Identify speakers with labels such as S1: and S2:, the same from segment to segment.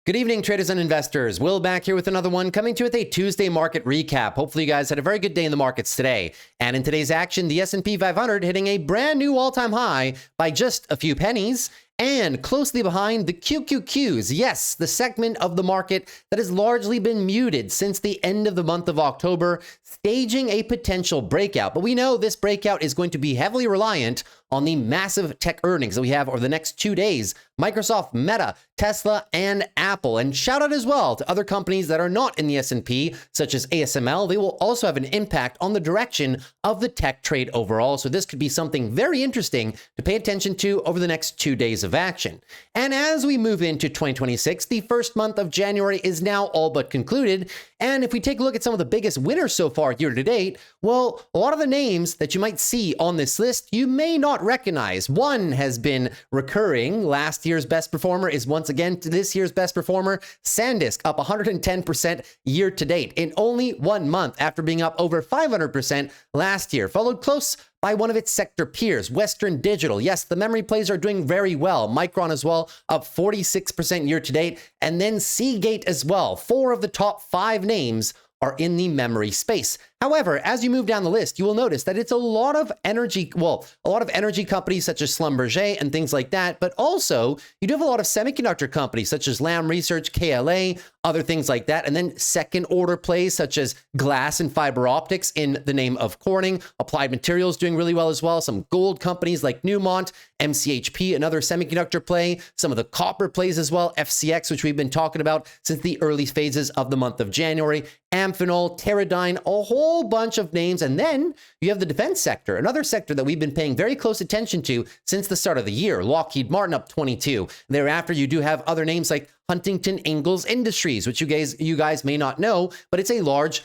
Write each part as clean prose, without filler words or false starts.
S1: Good evening, traders and investors. Will back here with another one, coming to you with a Tuesday market recap. Hopefully you guys had a very good day in the markets today. And in today's action, the S&P 500 hitting a brand new all-time high by just a few pennies. And closely behind, the QQQs, yes, the segment of the market that has largely been muted since the end of the month of October, staging a potential breakout. But we know this breakout is going to be heavily reliant on the massive tech earnings that we have over the next 2 days. Microsoft, Meta, Tesla, and Apple. And shout out as well to other companies that are not in the S&P, such as ASML. They will also have an impact on the direction of the tech trade overall. So this could be something very interesting to pay attention to over the next 2 days of action. And as we move into 2026, the first month of January is now all but concluded. And if we take a look at some of the biggest winners so far year to date, well, a lot of the names that you might see on this list, you may not recognize. One has been recurring. Last year's best performer is once again this year's best performer. SanDisk up 110% year to date in only 1 month after being up over 500% last year, followed close by one of its sector peers, Western Digital. Yes, the memory plays are doing very well. Micron as well, up 46% year to date. And then Seagate as well. 4 of the top 5 names are in the memory space. However, as you move down the list, you will notice that it's a lot of energy companies such as Schlumberger and things like that, but also you do have a lot of semiconductor companies such as Lam Research, KLA, other things like that, and then second order plays such as glass and fiber optics in the name of Corning. Applied Materials doing really well as well. Some gold companies like Newmont, MCHP, another semiconductor play, some of the copper plays as well, FCX, which we've been talking about since the early phases of the month of January, Amphenol, Teradyne, a whole bunch of names. And then you have the defense sector, another sector that we've been paying very close attention to since the start of the year. Lockheed Martin up 22. Thereafter, you do have other names like Huntington Ingalls Industries, which you guys may not know, but it's a large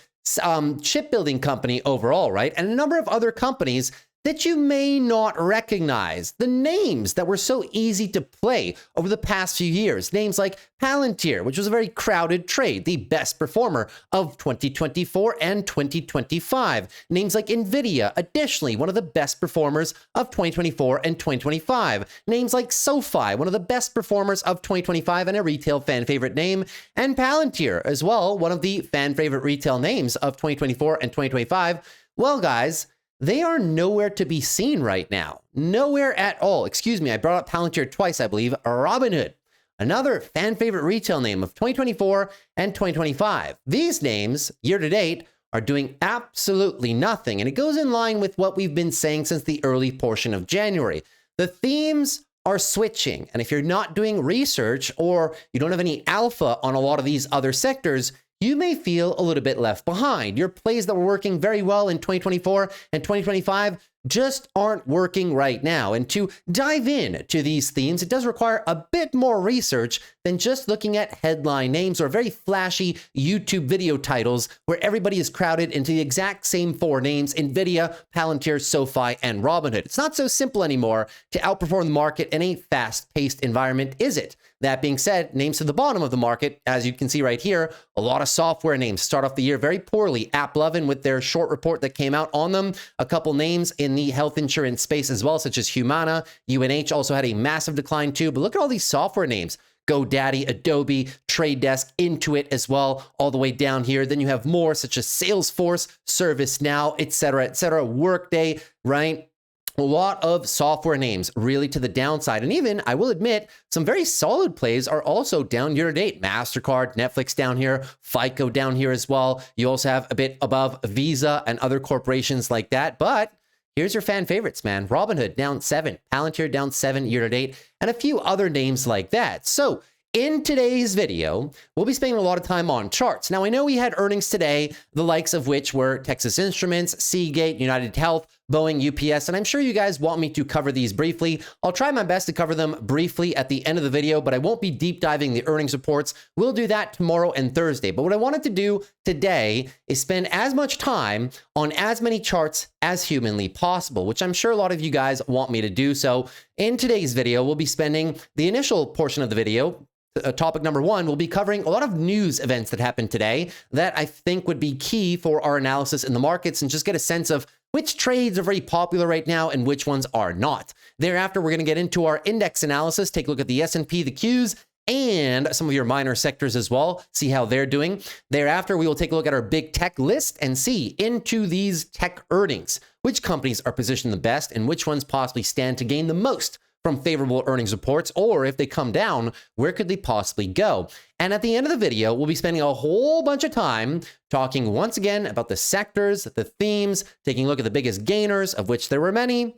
S1: shipbuilding company overall, right? And a number of other companies that you may not recognize. The names that were so easy to play over the past few years. Names like Palantir, which was a very crowded trade, the best performer of 2024 and 2025. Names like NVIDIA, additionally, one of the best performers of 2024 and 2025. Names like SOFI, one of the best performers of 2025 and a retail fan favorite name. And Palantir as well, one of the fan favorite retail names of 2024 and 2025. Well, guys, they are nowhere to be seen right now. Nowhere at all. Excuse me, I brought up Palantir twice, I believe. Robinhood, another fan favorite retail name of 2024 and 2025. These names, year to date, are doing absolutely nothing. And it goes in line with what we've been saying since the early portion of January. The themes are switching. And if you're not doing research or you don't have any alpha on a lot of these other sectors, you may feel a little bit left behind. Your plays that were working very well in 2024 and 2025 just aren't working right now. And to dive in to these themes, it does require a bit more research than just looking at headline names or very flashy YouTube video titles where everybody is crowded into the exact same 4 names: NVIDIA, Palantir, SoFi, and Robinhood. It's not so simple anymore to outperform the market in a fast-paced environment, is it? That being said, names to the bottom of the market, as you can see right here, a lot of software names start off the year very poorly. AppLovin with their short report that came out on them. A couple names in the health insurance space as well, such as Humana. UNH also had a massive decline too. But look at all these software names: GoDaddy, Adobe, Trade Desk, Intuit as well, all the way down here. Then you have more such as Salesforce, ServiceNow, etc., Workday, right? A lot of software names really to the downside. And even, I will admit, some very solid plays are also down year to date. MasterCard, Netflix down here, FICO down here as well. You also have a bit above Visa and other corporations like that. But here's your fan favorites, man. Robinhood down 7, Palantir down 7 year to date, and a few other names like that. So in today's video, we'll be spending a lot of time on charts. Now, I know we had earnings today, the likes of which were Texas Instruments, Seagate, United Health, Boeing, UPS, and I'm sure you guys want me to cover these briefly. I'll try my best to cover them briefly at the end of the video, but I won't be deep diving the earnings reports. We'll do that tomorrow and Thursday. But what I wanted to do today is spend as much time on as many charts as humanly possible, which I'm sure a lot of you guys want me to do. So in today's video, we'll be spending the initial portion of the video. Topic number 1, we'll be covering a lot of news events that happened today that I think would be key for our analysis in the markets and just get a sense of which trades are very popular right now and which ones are not. Thereafter, we're going to get into our index analysis, take a look at the S&P, the Qs, and some of your minor sectors as well, see how they're doing. Thereafter, we will take a look at our big tech list and see into these tech earnings, which companies are positioned the best and which ones possibly stand to gain the most from favorable earnings reports, or if they come down, where could they possibly go? And at the end of the video, we'll be spending a whole bunch of time talking once again about the sectors, the themes, taking a look at the biggest gainers, of which there were many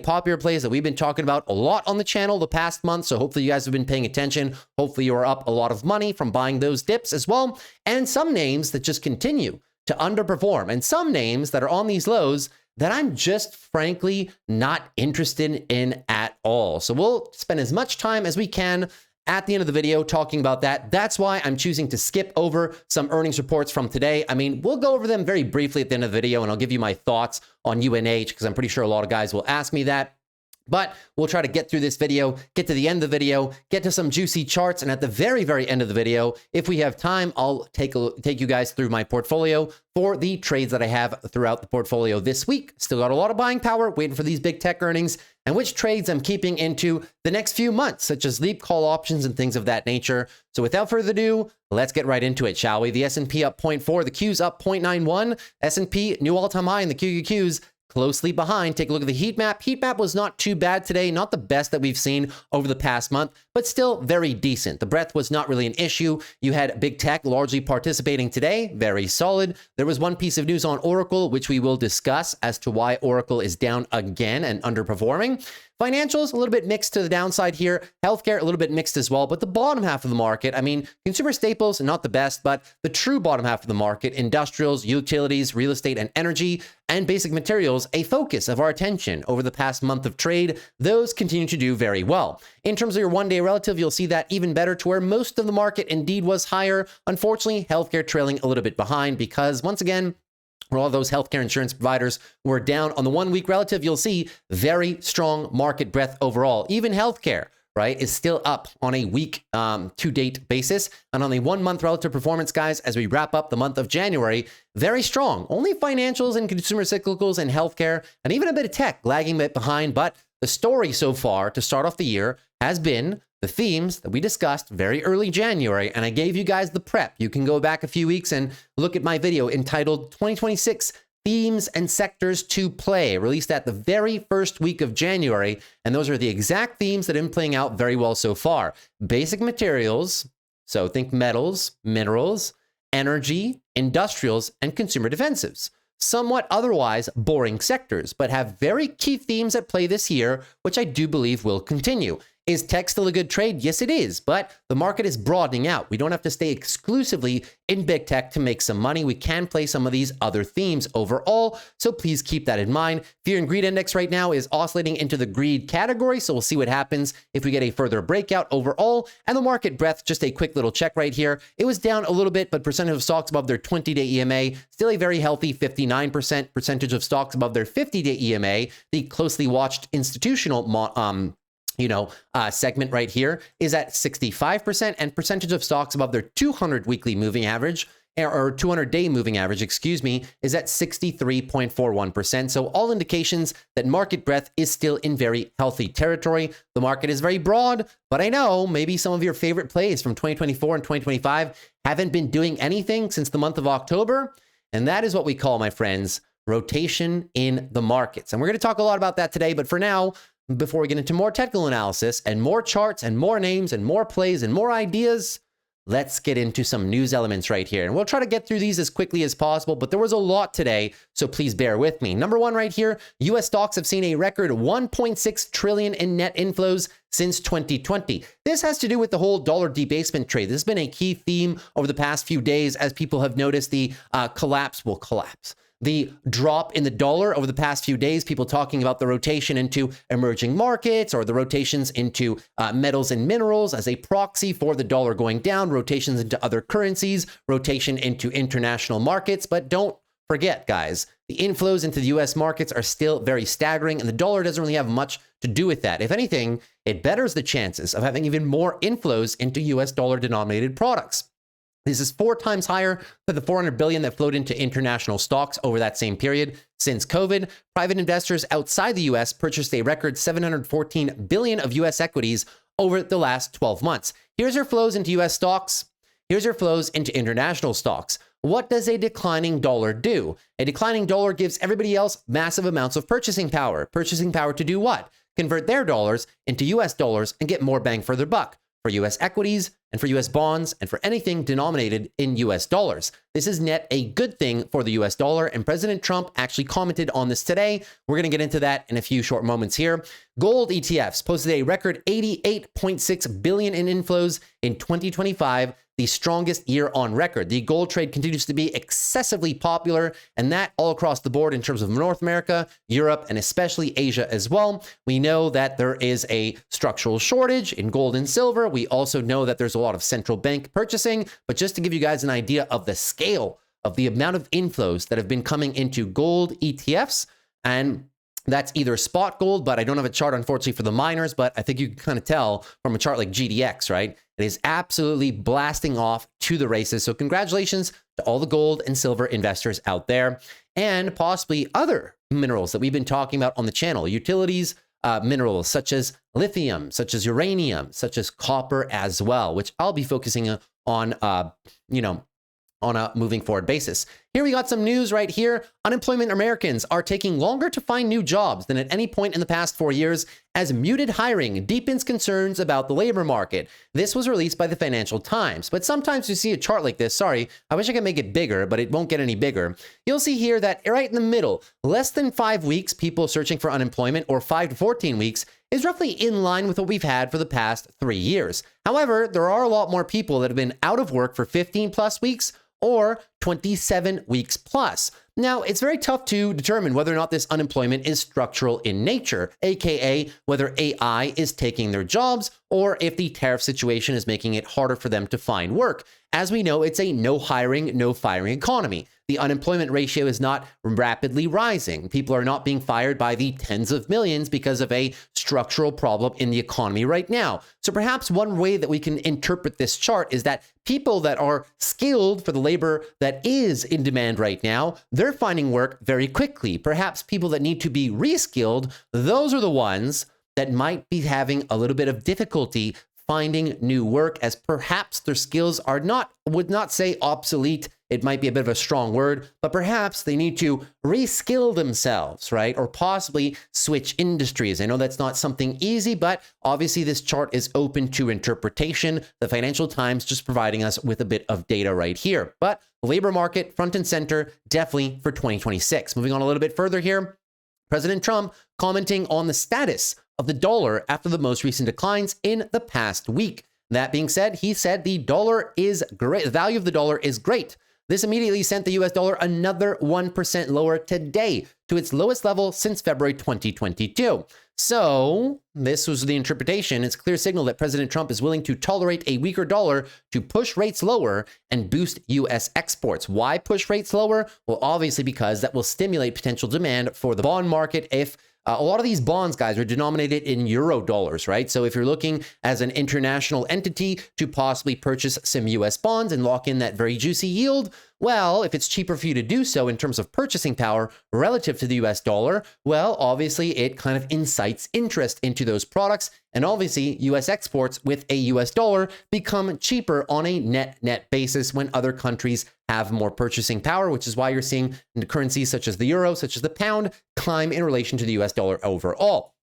S1: popular plays that we've been talking about a lot on the channel the past month. So hopefully you guys have been paying attention. Hopefully you are up a lot of money from buying those dips as well. And some names that just continue to underperform, and some names that are on these lows that I'm just frankly not interested in at all. So we'll spend as much time as we can at the end of the video talking about that. That's why I'm choosing to skip over some earnings reports from today. I mean, we'll go over them very briefly at the end of the video, and I'll give you my thoughts on UNH because I'm pretty sure a lot of guys will ask me that. But we'll try to get through this video, get to the end of the video, get to some juicy charts, and at the very, very end of the video, if we have time, I'll take you guys through my portfolio for the trades that I have throughout the portfolio this week. Still got a lot of buying power, waiting for these big tech earnings, and which trades I'm keeping into the next few months, such as leap call options and things of that nature. So without further ado, let's get right into it, shall we? The S&P up 0.4, the Qs up 0.91, S&P new all-time high, and the QQQs closely behind. Take a look at the heat map. Heat map was not too bad today, not the best that we've seen over the past month, but still very decent. The breadth was not really an issue. You had big tech largely participating today, very solid. There was one piece of news on Oracle, which we will discuss as to why Oracle is down again and underperforming. Financials, a little bit mixed to the downside here. Healthcare, a little bit mixed as well. But the bottom half of the market, I mean, consumer staples, not the best, but the true bottom half of the market, industrials, utilities, real estate, and energy, and basic materials, a focus of our attention over the past month of trade, those continue to do very well. In terms of your one-day relative, you'll see that even better to where most of the market indeed was higher. Unfortunately, healthcare trailing a little bit behind because, once again, for all those healthcare insurance providers were down on the 1 week relative, you'll see very strong market breadth overall. Even healthcare, right, is still up on a week to date basis. And on the 1 month relative performance, guys, as we wrap up the month of January, very strong. Only financials and consumer cyclicals and healthcare and even a bit of tech lagging a bit behind. But the story so far to start off the year has been the themes that we discussed very early January, and I gave you guys the prep. You can go back a few weeks and look at my video entitled 2026 Themes and Sectors to Play, released at the very first week of January, and those are the exact themes that have been playing out very well so far. Basic materials, so think metals, minerals, energy, industrials, and consumer defensives. Somewhat otherwise boring sectors, but have very key themes at play this year, which I do believe will continue. Is tech still a good trade? Yes, it is, but the market is broadening out. We don't have to stay exclusively in big tech to make some money. We can play some of these other themes overall, so please keep that in mind. Fear and greed index right now is oscillating into the greed category, so we'll see what happens if we get a further breakout overall. And the market breadth, just a quick little check right here. It was down a little bit, but percentage of stocks above their 20-day EMA, still a very healthy 59%. Percentage of stocks above their 50-day EMA, the closely watched institutional segment right here is at 65%, and percentage of stocks above their 200 weekly moving average or 200-day moving average, is at 63.41%. So all indications that market breadth is still in very healthy territory. The market is very broad, but I know maybe some of your favorite plays from 2024 and 2025 haven't been doing anything since the month of October. And that is what we call, my friends, rotation in the markets. And we're going to talk a lot about that today, but for now, before we get into more technical analysis and more charts and more names and more plays and more ideas, let's get into some news elements right here. And we'll try to get through these as quickly as possible, but there was a lot today, so please bear with me. Number one right here, US stocks have seen a record 1.6 trillion in net inflows since 2020. This has to do with the whole dollar debasement trade. This has been a key theme over the past few days as people have noticed the the drop in the dollar over the past few days, people talking about the rotation into emerging markets or the rotations into metals and minerals as a proxy for the dollar going down, rotations into other currencies, rotation into international markets. But don't forget, guys, the inflows into the US markets are still very staggering, and the dollar doesn't really have much to do with that. If anything, it betters the chances of having even more inflows into US dollar denominated products. This is 4 times higher than the 400 billion that flowed into international stocks over that same period. Since COVID, private investors outside the US purchased a record 714 billion of US equities over the last 12 months. Here's your flows into US stocks. Here's your flows into international stocks. What does a declining dollar do? A declining dollar gives everybody else massive amounts of purchasing power. Purchasing power to do what? Convert their dollars into US dollars and get more bang for their buck for US equities and for US bonds and for anything denominated in US dollars. This is net a good thing for the US dollar, and President Trump actually commented on this today. We're going to get into that in a few short moments here. Gold ETFs posted a record $88.6 billion in inflows in 2025, the strongest year on record. The gold trade continues to be excessively popular, and that all across the board in terms of North America, Europe, and especially Asia as well. We know that there is a structural shortage in gold and silver. We also know that there's a lot of central bank purchasing, but just to give you guys an idea of the scale of the amount of inflows that have been coming into gold ETFs, and that's either spot gold, but I don't have a chart, unfortunately, for the miners, but I think you can kind of tell from a chart like GDX, right? It is absolutely blasting off to the races. So congratulations to all the gold and silver investors out there, and possibly other minerals that we've been talking about on the channel, utilities, minerals such as lithium, such as uranium, such as copper as well, which I'll be focusing on, on a moving forward basis. Here we got some news right here. Unemployment Americans are taking longer to find new jobs than at any point in the past 4 years as muted hiring deepens concerns about the labor market. This was released by the Financial Times. But sometimes you see a chart like this. Sorry, I wish I could make it bigger, but it won't get any bigger. You'll see here that right in the middle, less than 5 weeks people searching for unemployment, or 5 to 14 weeks, is roughly in line with what we've had for the past 3 years. However, there are a lot more people that have been out of work for 15 plus weeks or 27 weeks plus. Now, it's very tough to determine whether or not this unemployment is structural in nature, aka whether AI is taking their jobs or if the tariff situation is making it harder for them to find work. As we know, it's a no hiring, no firing economy. The unemployment ratio is not rapidly rising. People are not being fired by the tens of millions because of a structural problem in the economy right now. So perhaps one way that we can interpret this chart is that people that are skilled for the labor that is in demand right now, they're finding work very quickly. Perhaps people that need to be reskilled, those are the ones that might be having a little bit of difficulty finding new work, as perhaps their skills are would not say obsolete. It might be a bit of a strong word, but perhaps they need to reskill themselves, right? Or possibly switch industries. I know that's not something easy, but obviously this chart is open to interpretation. The Financial Times just providing us with a bit of data right here. But the labor market front and center, definitely for 2026. Moving on a little bit further here, President Trump commenting on the status of the dollar after the most recent declines in the past week. That being said, he said the dollar is great. The value of the dollar is great. This immediately sent the US dollar another 1% lower today to its lowest level since February 2022. So this was the interpretation. It's a clear signal that President Trump is willing to tolerate a weaker dollar to push rates lower and boost US exports. Why push rates lower? Well, obviously because that will stimulate potential demand for the bond market if a lot of these bonds, guys, are denominated in euro dollars, right? So if you're looking as an international entity to possibly purchase some US bonds and lock in that very juicy yield, well, if it's cheaper for you to do so in terms of purchasing power relative to the US dollar, well, obviously it kind of incites interest into those products. And obviously US exports with a US dollar become cheaper on a net basis when other countries have more purchasing power, which is why you're seeing currencies such as the euro, such as the pound, climb in relation to the US dollar overall.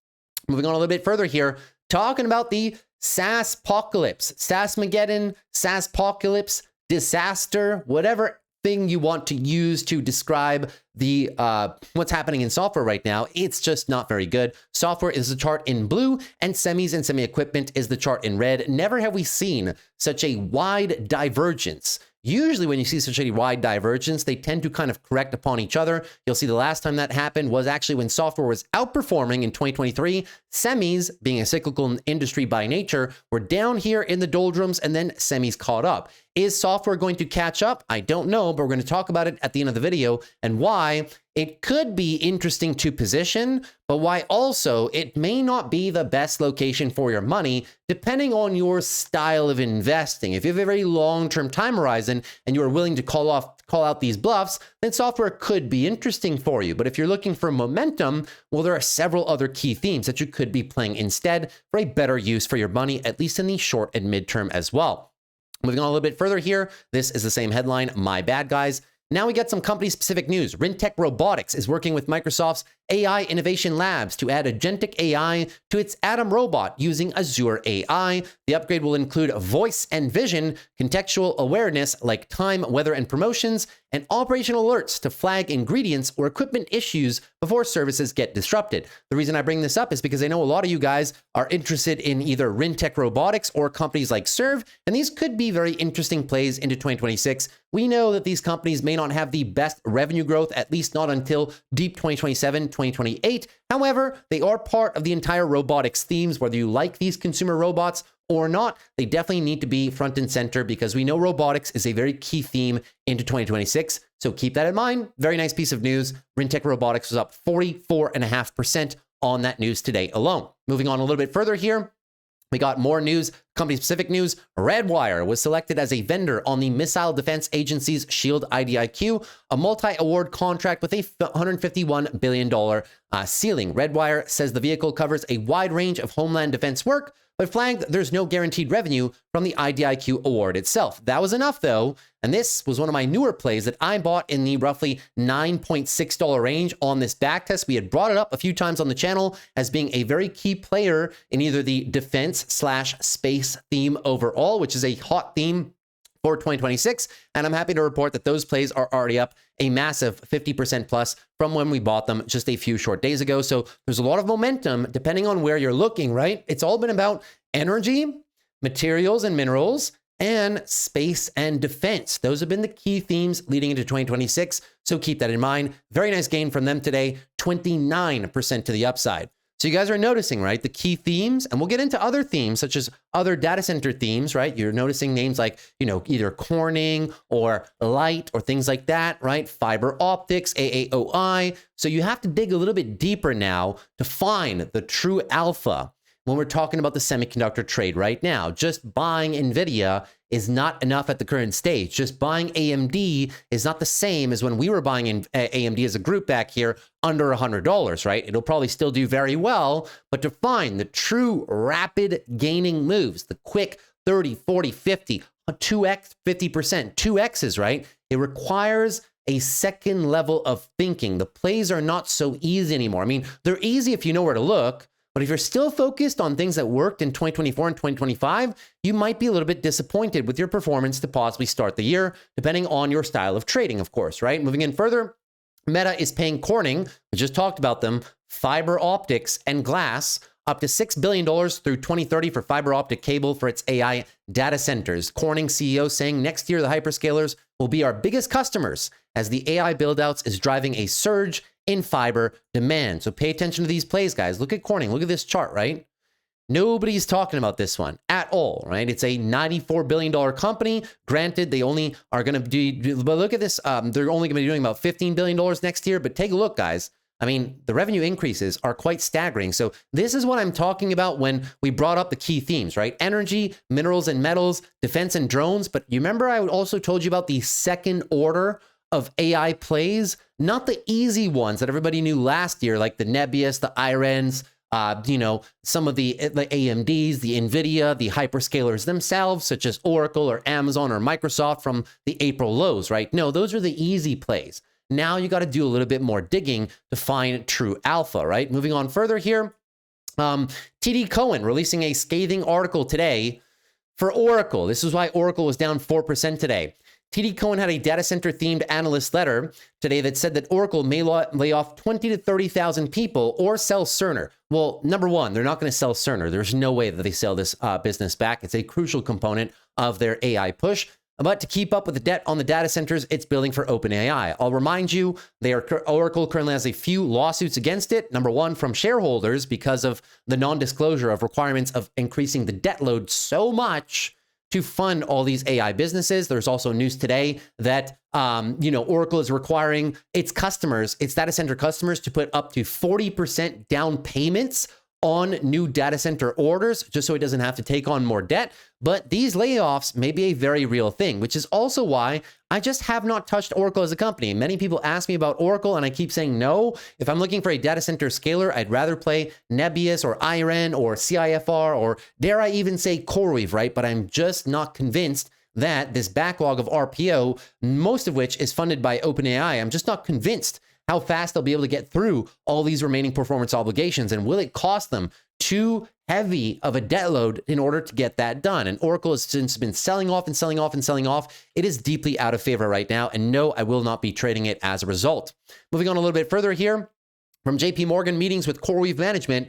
S1: Moving on a little bit further here, talking about the SaaS-pocalypse, SaaS-mageddon, SaaS-pocalypse, disaster, whatever thing you want to use to describe the what's happening in software right now. It's just not very good. Software is the chart in blue, and semis and semi-equipment is the chart in red. Never have we seen such a wide divergence. Usually when you see such a wide divergence, they tend to kind of correct upon each other. You'll see the last time that happened was actually when software was outperforming in 2023. Semis, being a cyclical industry by nature, were down here in the doldrums, and then semis caught up. Is software going to catch up? I don't know, but we're going to talk about it at the end of the video and why it could be interesting to position, but why also it may not be the best location for your money, depending on your style of investing. If you have a very long-term time horizon and you are willing to call out these bluffs, then software could be interesting for you. But if you're looking for momentum, well, there are several other key themes that you could be playing instead for a better use for your money, at least in the short and midterm as well. Moving on a little bit further here, this is the same headline, my bad guys. Now we get some company-specific news. Rintech Robotics is working with Microsoft's AI Innovation Labs to add agentic AI to its Atom robot using Azure AI. The upgrade will include voice and vision, contextual awareness like time, weather, and promotions, and operational alerts to flag ingredients or equipment issues before services get disrupted. The reason I bring this up is because I know a lot of you guys are interested in either Rintech Robotics or companies like Serve, and these could be very interesting plays into 2026. We know that these companies may not have the best revenue growth, at least not until deep 2027, 2028. However, they are part of the entire robotics themes. Whether you like these consumer robots or not, they definitely need to be front and center because we know robotics is a very key theme into 2026. So keep that in mind. Very nice piece of news. Rintech Robotics was up 44.5% on that news today alone. Moving on a little bit further here. We got more news, company-specific news. Redwire was selected as a vendor on the Missile Defense Agency's SHIELD IDIQ, a multi-award contract with a $151 billion ceiling. Redwire says the vehicle covers a wide range of homeland defense work, but flagged there's no guaranteed revenue from the IDIQ award itself. That was enough, though, and this was one of my newer plays that I bought in the roughly $9.6 range on this backtest. We had brought it up a few times on the channel as being a very key player in either the defense/space theme overall, which is a hot theme for 2026, and I'm happy to report that those plays are already up a massive 50% plus from when we bought them just a few short days ago. So there's a lot of momentum depending on where you're looking, right? It's all been about energy, materials and minerals, and space and defense. Those have been the key themes leading into 2026. So keep that in mind. Very nice gain from them today, 29% to the upside. So you guys are noticing, right, the key themes, and we'll get into other themes such as other data center themes, right? You're noticing names like, either Corning or Light or things like that, right? Fiber optics, AAOI. So you have to dig a little bit deeper now to find the true alpha when we're talking about the semiconductor trade right now. Just buying NVIDIA is not enough at the current stage. Just buying AMD is not the same as when we were buying AMD as a group back here under $100, right? It'll probably still do very well, but to find the true rapid gaining moves, the quick 30, 40, 50, 2x, 50%, 2x's, right? It requires a second level of thinking. The plays are not so easy anymore. I mean, they're easy if you know where to look, but if you're still focused on things that worked in 2024 and 2025, you might be a little bit disappointed with your performance to possibly start the year, depending on your style of trading, of course, right? Moving in further, Meta is paying Corning, we just talked about them, fiber optics and glass, up to $6 billion through 2030 for fiber optic cable for its AI data centers. Corning CEO saying next year the hyperscalers will be our biggest customers as the AI buildouts is driving a surge in fiber demand. So pay attention to these plays, guys. Look at Corning. Look at this chart, right? Nobody's talking about this one at all, right? It's a $94 billion company. Granted, they only are going to do, but look at this. They're only going to be doing about $15 billion next year. But take a look, guys. I mean, the revenue increases are quite staggering. So this is what I'm talking about when we brought up the key themes, right? Energy, minerals and metals, defense and drones. But you remember I also told you about the second order of AI plays, not the easy ones that everybody knew last year, like the Nebius, the IRENs, some of the AMDs, the NVIDIA, the hyperscalers themselves, such as Oracle or Amazon or Microsoft from the April lows, right? No, those are the easy plays. Now you got to do a little bit more digging to find true alpha, right? Moving on further here, TD Cowen releasing a scathing article today for Oracle. This is why Oracle was down 4% today. TD Cowen had a data center themed analyst letter today that said that Oracle may lay off 20 to 30,000 people or sell Cerner. Well, number one, they're not going to sell Cerner. There's no way that they sell this business back. It's a crucial component of their AI push. But to keep up with the debt on the data centers it's building for OpenAI. I'll remind you, Oracle currently has a few lawsuits against it. Number one, from shareholders because of the non-disclosure of requirements of increasing the debt load so much to fund all these AI businesses. There's also news today that, Oracle is requiring its customers, its data center customers, to put up to 40% down payments on new data center orders, just so it doesn't have to take on more debt. But these layoffs may be a very real thing, which is also why I just have not touched Oracle as a company. Many people ask me about Oracle, and I keep saying no. If I'm looking for a data center scaler, I'd rather play Nebius or IREN or CIFR, or dare I even say CoreWeave, right? But I'm just not convinced that this backlog of RPO, most of which is funded by OpenAI, I'm just not convinced how fast they'll be able to get through all these remaining performance obligations, and will it cost them too heavy of a debt load in order to get that done? And Oracle has since been selling off and selling off and selling off. It is deeply out of favor right now, and no, I will not be trading it as a result. Moving on a little bit further here, from JP Morgan meetings with CoreWeave management,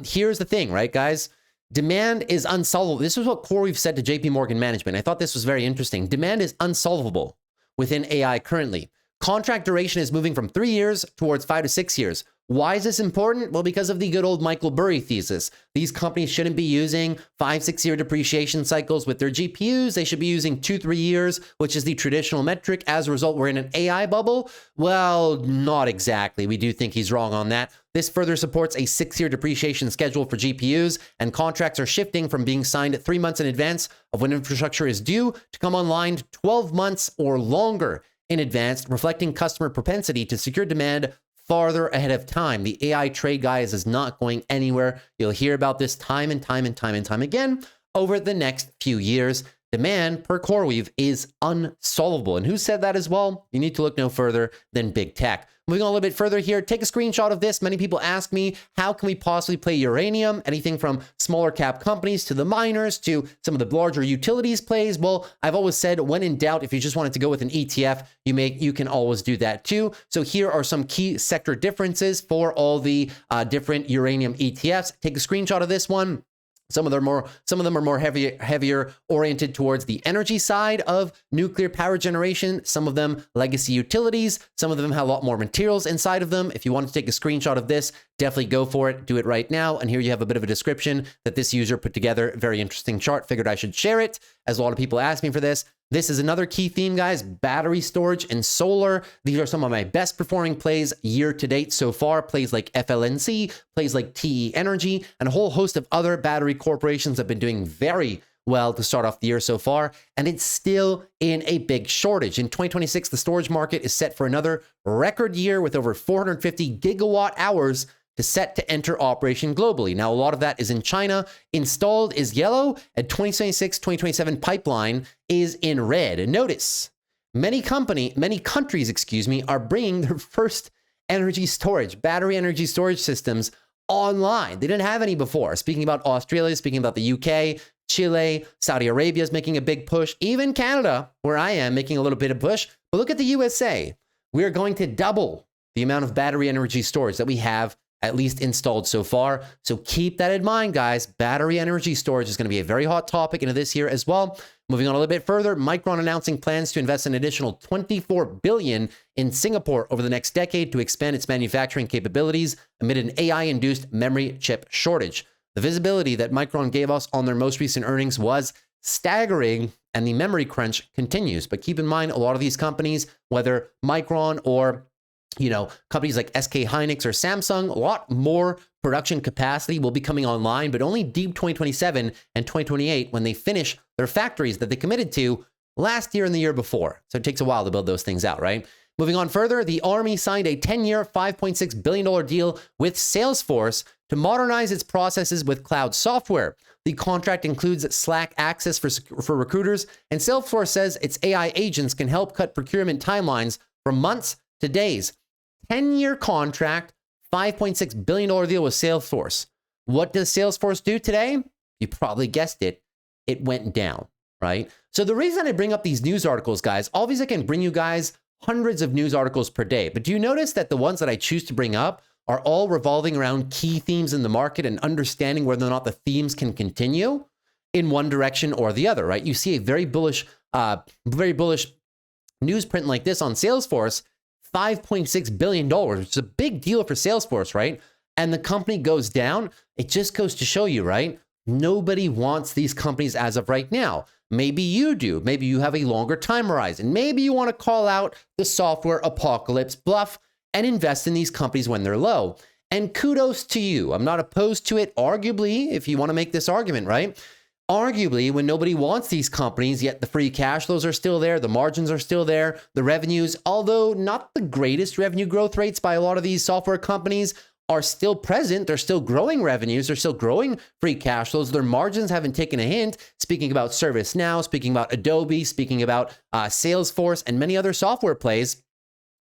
S1: here's the thing, right, guys? Demand is unsolvable. This is what CoreWeave said to JP Morgan management. I thought this was very interesting. Demand is unsolvable within AI currently. Contract duration is moving from 3 years towards 5 to 6 years. Why is this important? Well, because of the good old Michael Burry thesis. These companies shouldn't be using 5-6 year depreciation cycles with their GPUs. They should be using 2-3 years, which is the traditional metric. As a result, we're in an AI bubble. Well, not exactly. We do think he's wrong on that. This further supports a 6-year depreciation schedule for GPUs, and contracts are shifting from being signed 3 months in advance of when infrastructure is due to come online 12 months or longer in advance, reflecting customer propensity to secure demand farther ahead of time. The AI trade, guys, is not going anywhere. You'll hear about this time and time and time and time again over the next few years. Demand per CoreWeave is unsolvable. And who said that as well? You need to look no further than big tech. Moving on a little bit further here, take a screenshot of this. Many people ask me, how can we possibly play uranium? Anything from smaller cap companies to the miners to some of the larger utilities plays. Well, I've always said, when in doubt, if you just wanted to go with an ETF, you can always do that too. So here are some key sector differences for all the different uranium ETFs. Take a screenshot of this one. Some of them are more heavier oriented towards the energy side of nuclear power generation. Some of them legacy utilities. Some of them have a lot more materials inside of them. If you want to take a screenshot of this, definitely go for it. Do it right now. And here you have a bit of a description that this user put together. Very interesting chart. Figured I should share it, as a lot of people ask me for this. This is another key theme, guys: battery storage and solar. These are some of my best performing plays year to date so far. Plays like FLNC, plays like TE Energy, and a whole host of other battery corporations have been doing very well to start off the year so far. And it's still in a big shortage. In 2026, the storage market is set for another record year with over 450 gigawatt hours set to enter operation globally. Now, a lot of that is in China. Installed is yellow, and 2026-2027 pipeline is in red. And notice, many countries, are bringing their first battery energy storage systems online. They didn't have any before. Speaking about Australia, speaking about the UK, Chile, Saudi Arabia is making a big push. Even Canada, where I am, making a little bit of push. But look at the USA. We are going to double the amount of battery energy storage that we have at least installed so far. So keep that in mind, guys. Battery energy storage is going to be a very hot topic into this year as well. Moving on a little bit further, Micron announcing plans to invest an additional $24 billion in Singapore over the next decade to expand its manufacturing capabilities amid an AI-induced memory chip shortage. The visibility that Micron gave us on their most recent earnings was staggering, and the memory crunch continues. But keep in mind, a lot of these companies, whether Micron or companies like SK Hynix or Samsung, a lot more production capacity will be coming online, but only deep 2027 and 2028 when they finish their factories that they committed to last year and the year before. So it takes a while to build those things out, right? Moving on further, the Army signed a 10-year, $5.6 billion deal with Salesforce to modernize its processes with cloud software. The contract includes Slack access for recruiters, and Salesforce says its AI agents can help cut procurement timelines from months to days. 10-year contract, $5.6 billion deal with Salesforce. What does Salesforce do today? You probably guessed it. It went down, right? So the reason I bring up these news articles, guys, obviously I can bring you guys hundreds of news articles per day, but do you notice that the ones that I choose to bring up are all revolving around key themes in the market and understanding whether or not the themes can continue in one direction or the other, right? You see a very bullish newsprint like this on Salesforce, $5.6 billion, which is a big deal for Salesforce, right? And the company goes down. It just goes to show you, right? Nobody wants these companies as of right now. Maybe you do. Maybe you have a longer time horizon. Maybe you want to call out the software apocalypse bluff and invest in these companies when they're low. And kudos to you. I'm not opposed to it. Arguably, if you want to make this argument, right? Arguably, when nobody wants these companies, yet the free cash flows are still there, the margins are still there, the revenues, although not the greatest revenue growth rates by a lot of these software companies, are still present. They're still growing revenues. They're still growing free cash flows. Their margins haven't taken a hint. Speaking about ServiceNow, speaking about Adobe, speaking about Salesforce, and many other software plays,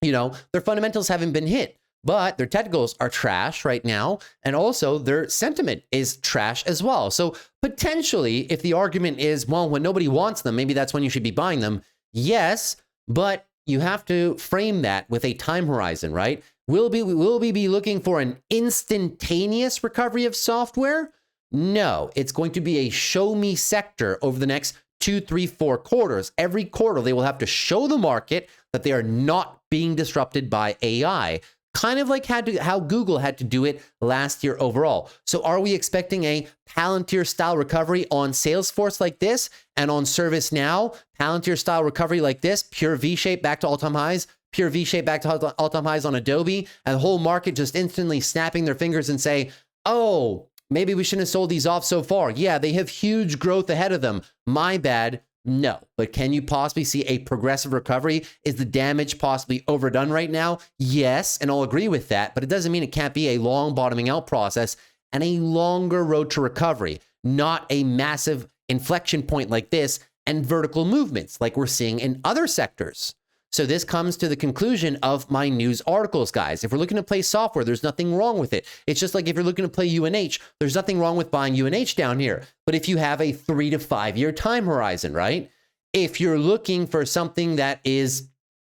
S1: their fundamentals haven't been hit. But their technicals are trash right now. And also their sentiment is trash as well. So potentially, if the argument is, well, when nobody wants them, maybe that's when you should be buying them. Yes, but you have to frame that with a time horizon, right? Will we be looking for an instantaneous recovery of software? No, it's going to be a show me sector over the next 2, 3, 4 quarters. Every quarter, they will have to show the market that they are not being disrupted by AI. Kind of like how Google had to do it last year overall. So are we expecting a Palantir style recovery on Salesforce like this, and on ServiceNow, Palantir style recovery like this, pure V-shape back to all-time highs, pure V-shape back to all-time highs on Adobe, and the whole market just instantly snapping their fingers and say, oh, maybe we shouldn't have sold these off so far. Yeah, they have huge growth ahead of them. My bad. No, but can you possibly see a progressive recovery? Is the damage possibly overdone right now? Yes, and I'll agree with that, but it doesn't mean it can't be a long bottoming out process and a longer road to recovery, not a massive inflection point like this and vertical movements like we're seeing in other sectors. So this comes to the conclusion of my news articles, guys. If we're looking to play software, there's nothing wrong with it. It's just like if you're looking to play UNH, there's nothing wrong with buying UNH down here. But if you have a 3 to 5 year time horizon, right? If you're looking for something that is,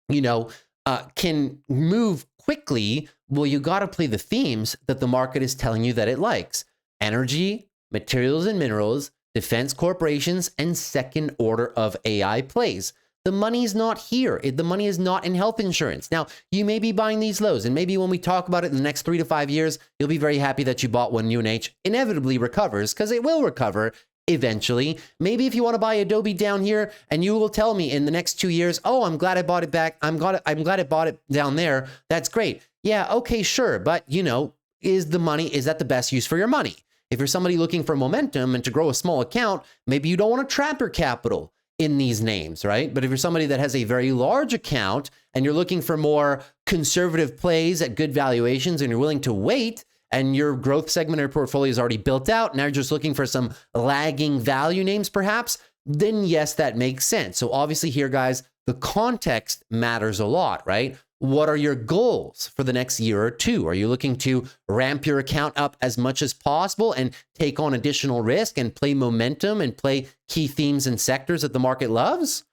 S1: can move quickly, well, you got to play the themes that the market is telling you that it likes. Energy, materials and minerals, defense corporations, and second order of AI plays. The money's not here. The money is not in health insurance. Now, you may be buying these lows, and maybe when we talk about it in the next 3 to 5 years, you'll be very happy that you bought when UNH inevitably recovers, because it will recover eventually. Maybe if you want to buy Adobe down here, and you will tell me in the next 2 years, oh, I'm glad I bought it back. I'm glad I bought it down there. That's great. Yeah, okay, sure. But, is that the best use for your money? If you're somebody looking for momentum and to grow a small account, maybe you don't want to trap your capital in these names, right? But if you're somebody that has a very large account and you're looking for more conservative plays at good valuations and you're willing to wait, and your growth segment of your portfolio is already built out, now you're just looking for some lagging value names perhaps, then yes, that makes sense. So obviously here, guys, the context matters a lot, right? What are your goals for the next year or two? Are you looking to ramp your account up as much as possible and take on additional risk and play momentum and play key themes and sectors that the market loves?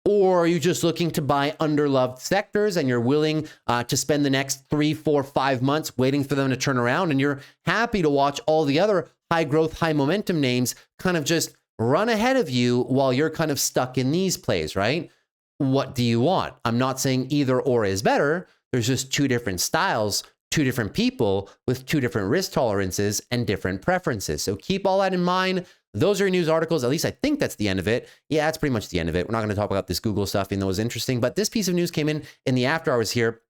S1: Or are you just looking to buy underloved sectors and you're willing to spend the next 3, 4, 5 months waiting for them to turn around, and you're happy to watch all the other high growth, high momentum names kind of just run ahead of you while you're kind of stuck in these plays, right? What do you want? I'm not saying either or is better. There's just 2 different styles, 2 different people with 2 different risk tolerances and different preferences. So keep all that in mind. Those are your news articles. At least I think that's the end of it. Yeah, that's pretty much the end of it. We're not going to talk about this Google stuff, even though it was interesting. But this piece of news came in the after hours here.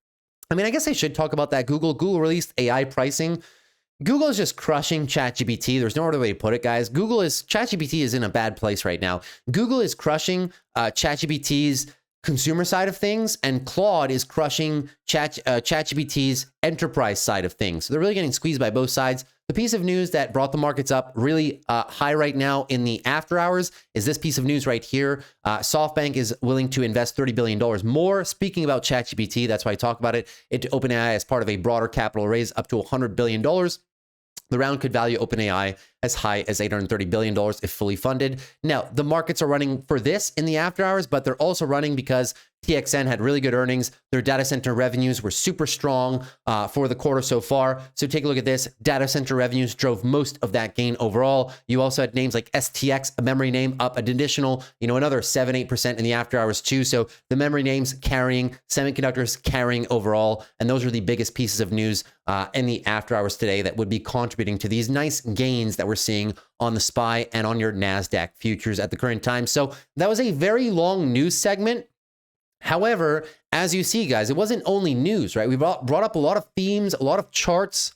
S1: I mean, I guess I should talk about that. Google released AI pricing. Google is just crushing ChatGPT. There's no other way to put it, guys. ChatGPT is in a bad place right now. Google is crushing ChatGPT's consumer side of things, and Claude is crushing ChatGPT's enterprise side of things. So they're really getting squeezed by both sides. The piece of news that brought the markets up really high right now in the after hours is this piece of news right here. SoftBank is willing to invest $30 billion more. Speaking about ChatGPT, that's why I talk about it, into OpenAI as part of a broader capital raise up to $100 billion. The round could value OpenAI as high as $830 billion if fully funded. Now, the markets are running for this in the after hours, but they're also running because TXN had really good earnings. Their data center revenues were super strong for the quarter so far. So take a look at this. Data center revenues drove most of that gain overall. You also had names like STX, a memory name, up an additional, another 7-8% in the after hours too. So the memory names carrying, semiconductors carrying overall. And those are the biggest pieces of news in the after hours today that would be contributing to these nice gains that we're seeing on the SPY and on your NASDAQ futures at the current time. So that was a very long news segment. However, as you see, guys, it wasn't only news, right? We brought up a lot of themes, a lot of charts,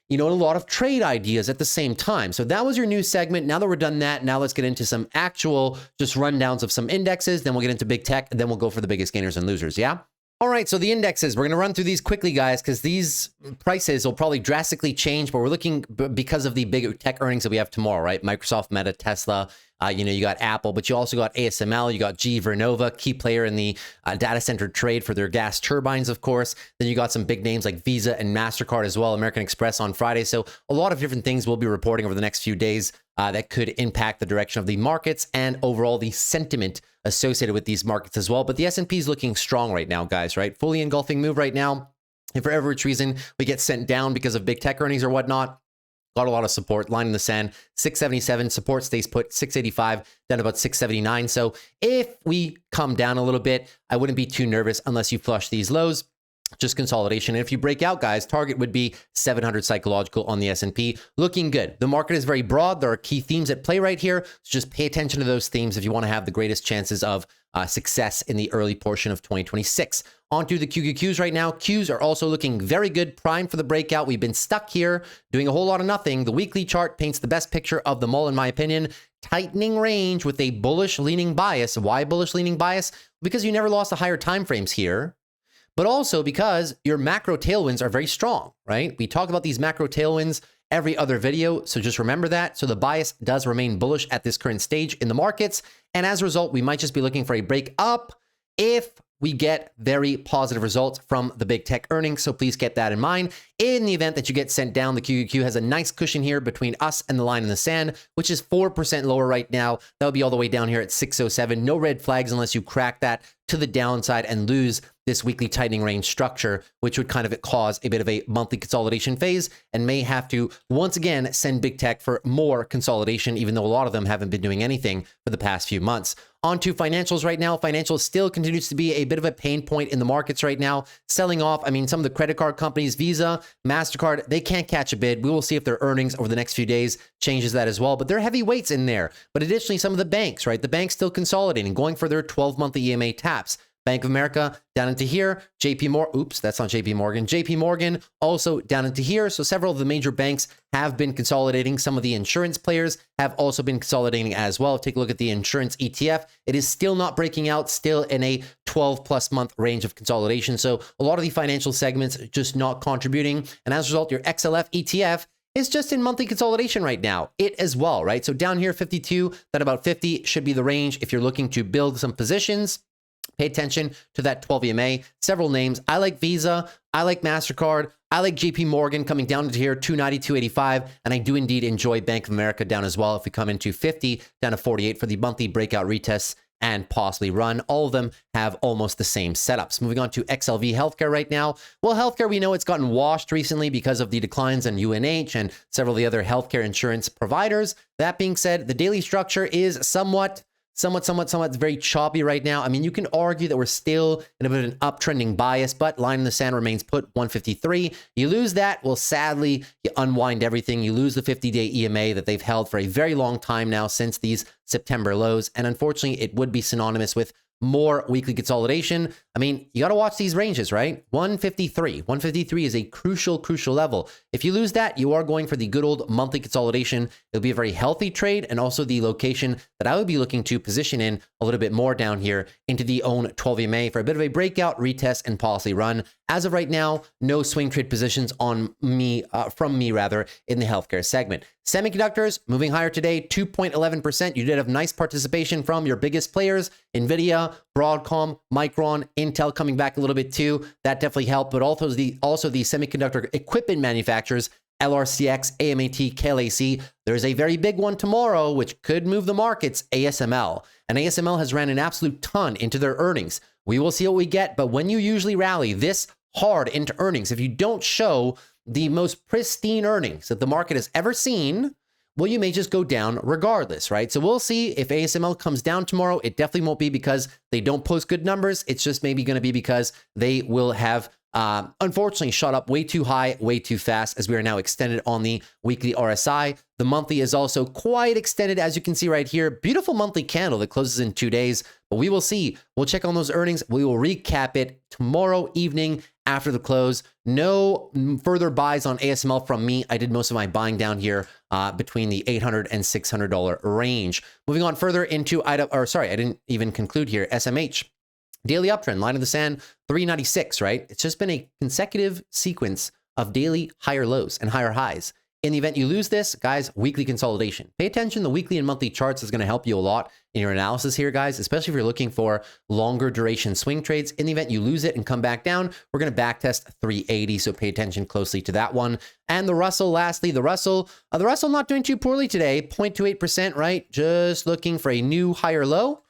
S1: and a lot of trade ideas at the same time. So that was your news segment. Now that we're done that, now let's get into some actual just rundowns of some indexes. Then we'll get into big tech, and then we'll go for the biggest gainers and losers. Yeah? All right, so the indexes, we're going to run through these quickly, guys, because these prices will probably drastically change, but we're looking because of the big tech earnings that we have tomorrow, right? Microsoft, Meta, Tesla, you got Apple, but you also got ASML, you got GE Vernova, key player in the data center trade for their gas turbines, of course. Then you got some big names like Visa and MasterCard as well, American Express on Friday. So a lot of different things we'll be reporting over the next few days that could impact the direction of the markets and overall the sentiment associated with these markets as well. But the S&P is looking strong right now, guys, right? Fully engulfing move right now. If for every reason we get sent down because of big tech earnings or whatnot, got a lot of support, line in the sand, 677, support stays put, 685, down about 679. So if we come down a little bit, I wouldn't be too nervous unless you flush these lows. Just consolidation. And if you break out, guys, target would be 700 psychological on the S&P. Looking good. The market is very broad. There are key themes at play right here. So just pay attention to those themes if you want to have the greatest chances of success in the early portion of 2026. On to the QQQs right now. Qs are also looking very good, prime for the breakout. We've been stuck here doing a whole lot of nothing. The weekly chart paints the best picture of them all, in my opinion. Tightening range with a bullish leaning bias. Why bullish leaning bias? Because you never lost the higher time frames here, but also because your macro tailwinds are very strong, right? We talk about these macro tailwinds every other video, so just remember that. So the bias does remain bullish at this current stage in the markets, and as a result, we might just be looking for a break up if we get very positive results from the big tech earnings. So please keep that in mind. In the event that you get sent down, the QQQ has a nice cushion here between us and the line in the sand, which is 4% lower right now. That would be all the way down here at 607. No red flags unless you crack that to the downside and lose this weekly tightening range structure, which would kind of cause a bit of a monthly consolidation phase and may have to once again send big tech for more consolidation, even though a lot of them haven't been doing anything for the past few months. On to financials right now. Financials still continues to be a bit of a pain point in the markets right now. Selling off, I mean, some of the credit card companies, Visa, MasterCard, they can't catch a bid. We will see if their earnings over the next few days changes that as well. But they're heavyweights in there. But additionally, some of the banks, right? The banks still consolidating, going for their 12-month EMA taps. Bank of America down into here. JP Morgan, oops, that's not JP Morgan. JP Morgan also down into here. So several of the major banks have been consolidating. Some of the insurance players have also been consolidating as well. Take a look at the insurance ETF. It is still not breaking out, still in a 12+ month range of consolidation. So a lot of the financial segments just not contributing. And as a result, your XLF ETF is just in monthly consolidation right now. It as well, right? So down here, 52, that about 50 should be the range if you're looking to build some positions. Pay attention to that 12 EMA. Several names. I like Visa. I like MasterCard. I like JP Morgan coming down into here, 290, 285. And I do indeed enjoy Bank of America down as well. If we come into 50, down to 48 for the monthly breakout retests and possibly run. All of them have almost the same setups. Moving on to XLV Healthcare right now. Well, healthcare, we know it's gotten washed recently because of the declines in UNH and several of the other healthcare insurance providers. That being said, the daily structure is somewhat very choppy right now. I mean, you can argue that we're still in a bit of an uptrending bias, but line in the sand remains put 153. You lose that, well, sadly, you unwind everything. You lose the 50-day EMA that they've held for a very long time now since these September lows. And unfortunately, it would be synonymous with more weekly consolidation. I mean, you got to watch these ranges, right? 153. 153 is a crucial level. If you lose that, you are going for the good old monthly consolidation. It'll be a very healthy trade, and also the location that I would be looking to position in a little bit more down here into the own 12 EMA for a bit of a breakout, retest, and possibly run. As of right now, no swing trade positions on me, from me rather, in the healthcare segment. Semiconductors moving higher today, 2.11%. You did have nice participation from your biggest players, NVIDIA, Broadcom, Micron, Intel coming back a little bit too. That definitely helped, but also the semiconductor equipment manufacturers, LRCX, AMAT, KLAC. There's a very big one tomorrow, which could move the markets, ASML. And ASML has ran an absolute ton into their earnings. We will see what we get, but when you usually rally this hard into earnings, if you don't show the most pristine earnings that the market has ever seen, well, you may just go down regardless, right? So we'll see if ASML comes down tomorrow. It definitely won't be because they don't post good numbers. It's just maybe going to be because they will have unfortunately shot up way too high, way too fast, as we are now extended on the weekly RSI. The monthly is also quite extended, as you can see right here. Beautiful monthly candle that closes in 2 days, but we will see. We'll check on those earnings. We will recap it tomorrow evening after the close. No further buys on ASML from me. I did most of my buying down here between the $800 and $600 range. Moving on further into I didn't even conclude here. SMH. Daily uptrend, line of the sand, 396, right? It's just been a consecutive sequence of daily higher lows and higher highs. In the event you lose this, guys, weekly consolidation. Pay attention. The weekly and monthly charts is going to help you a lot in your analysis here, guys, especially if you're looking for longer duration swing trades. In the event you lose it and come back down, we're going to backtest 380. So pay attention closely to that one. And the Russell, lastly, the Russell not doing too poorly today, 0.28%, right? Just looking for a new higher low.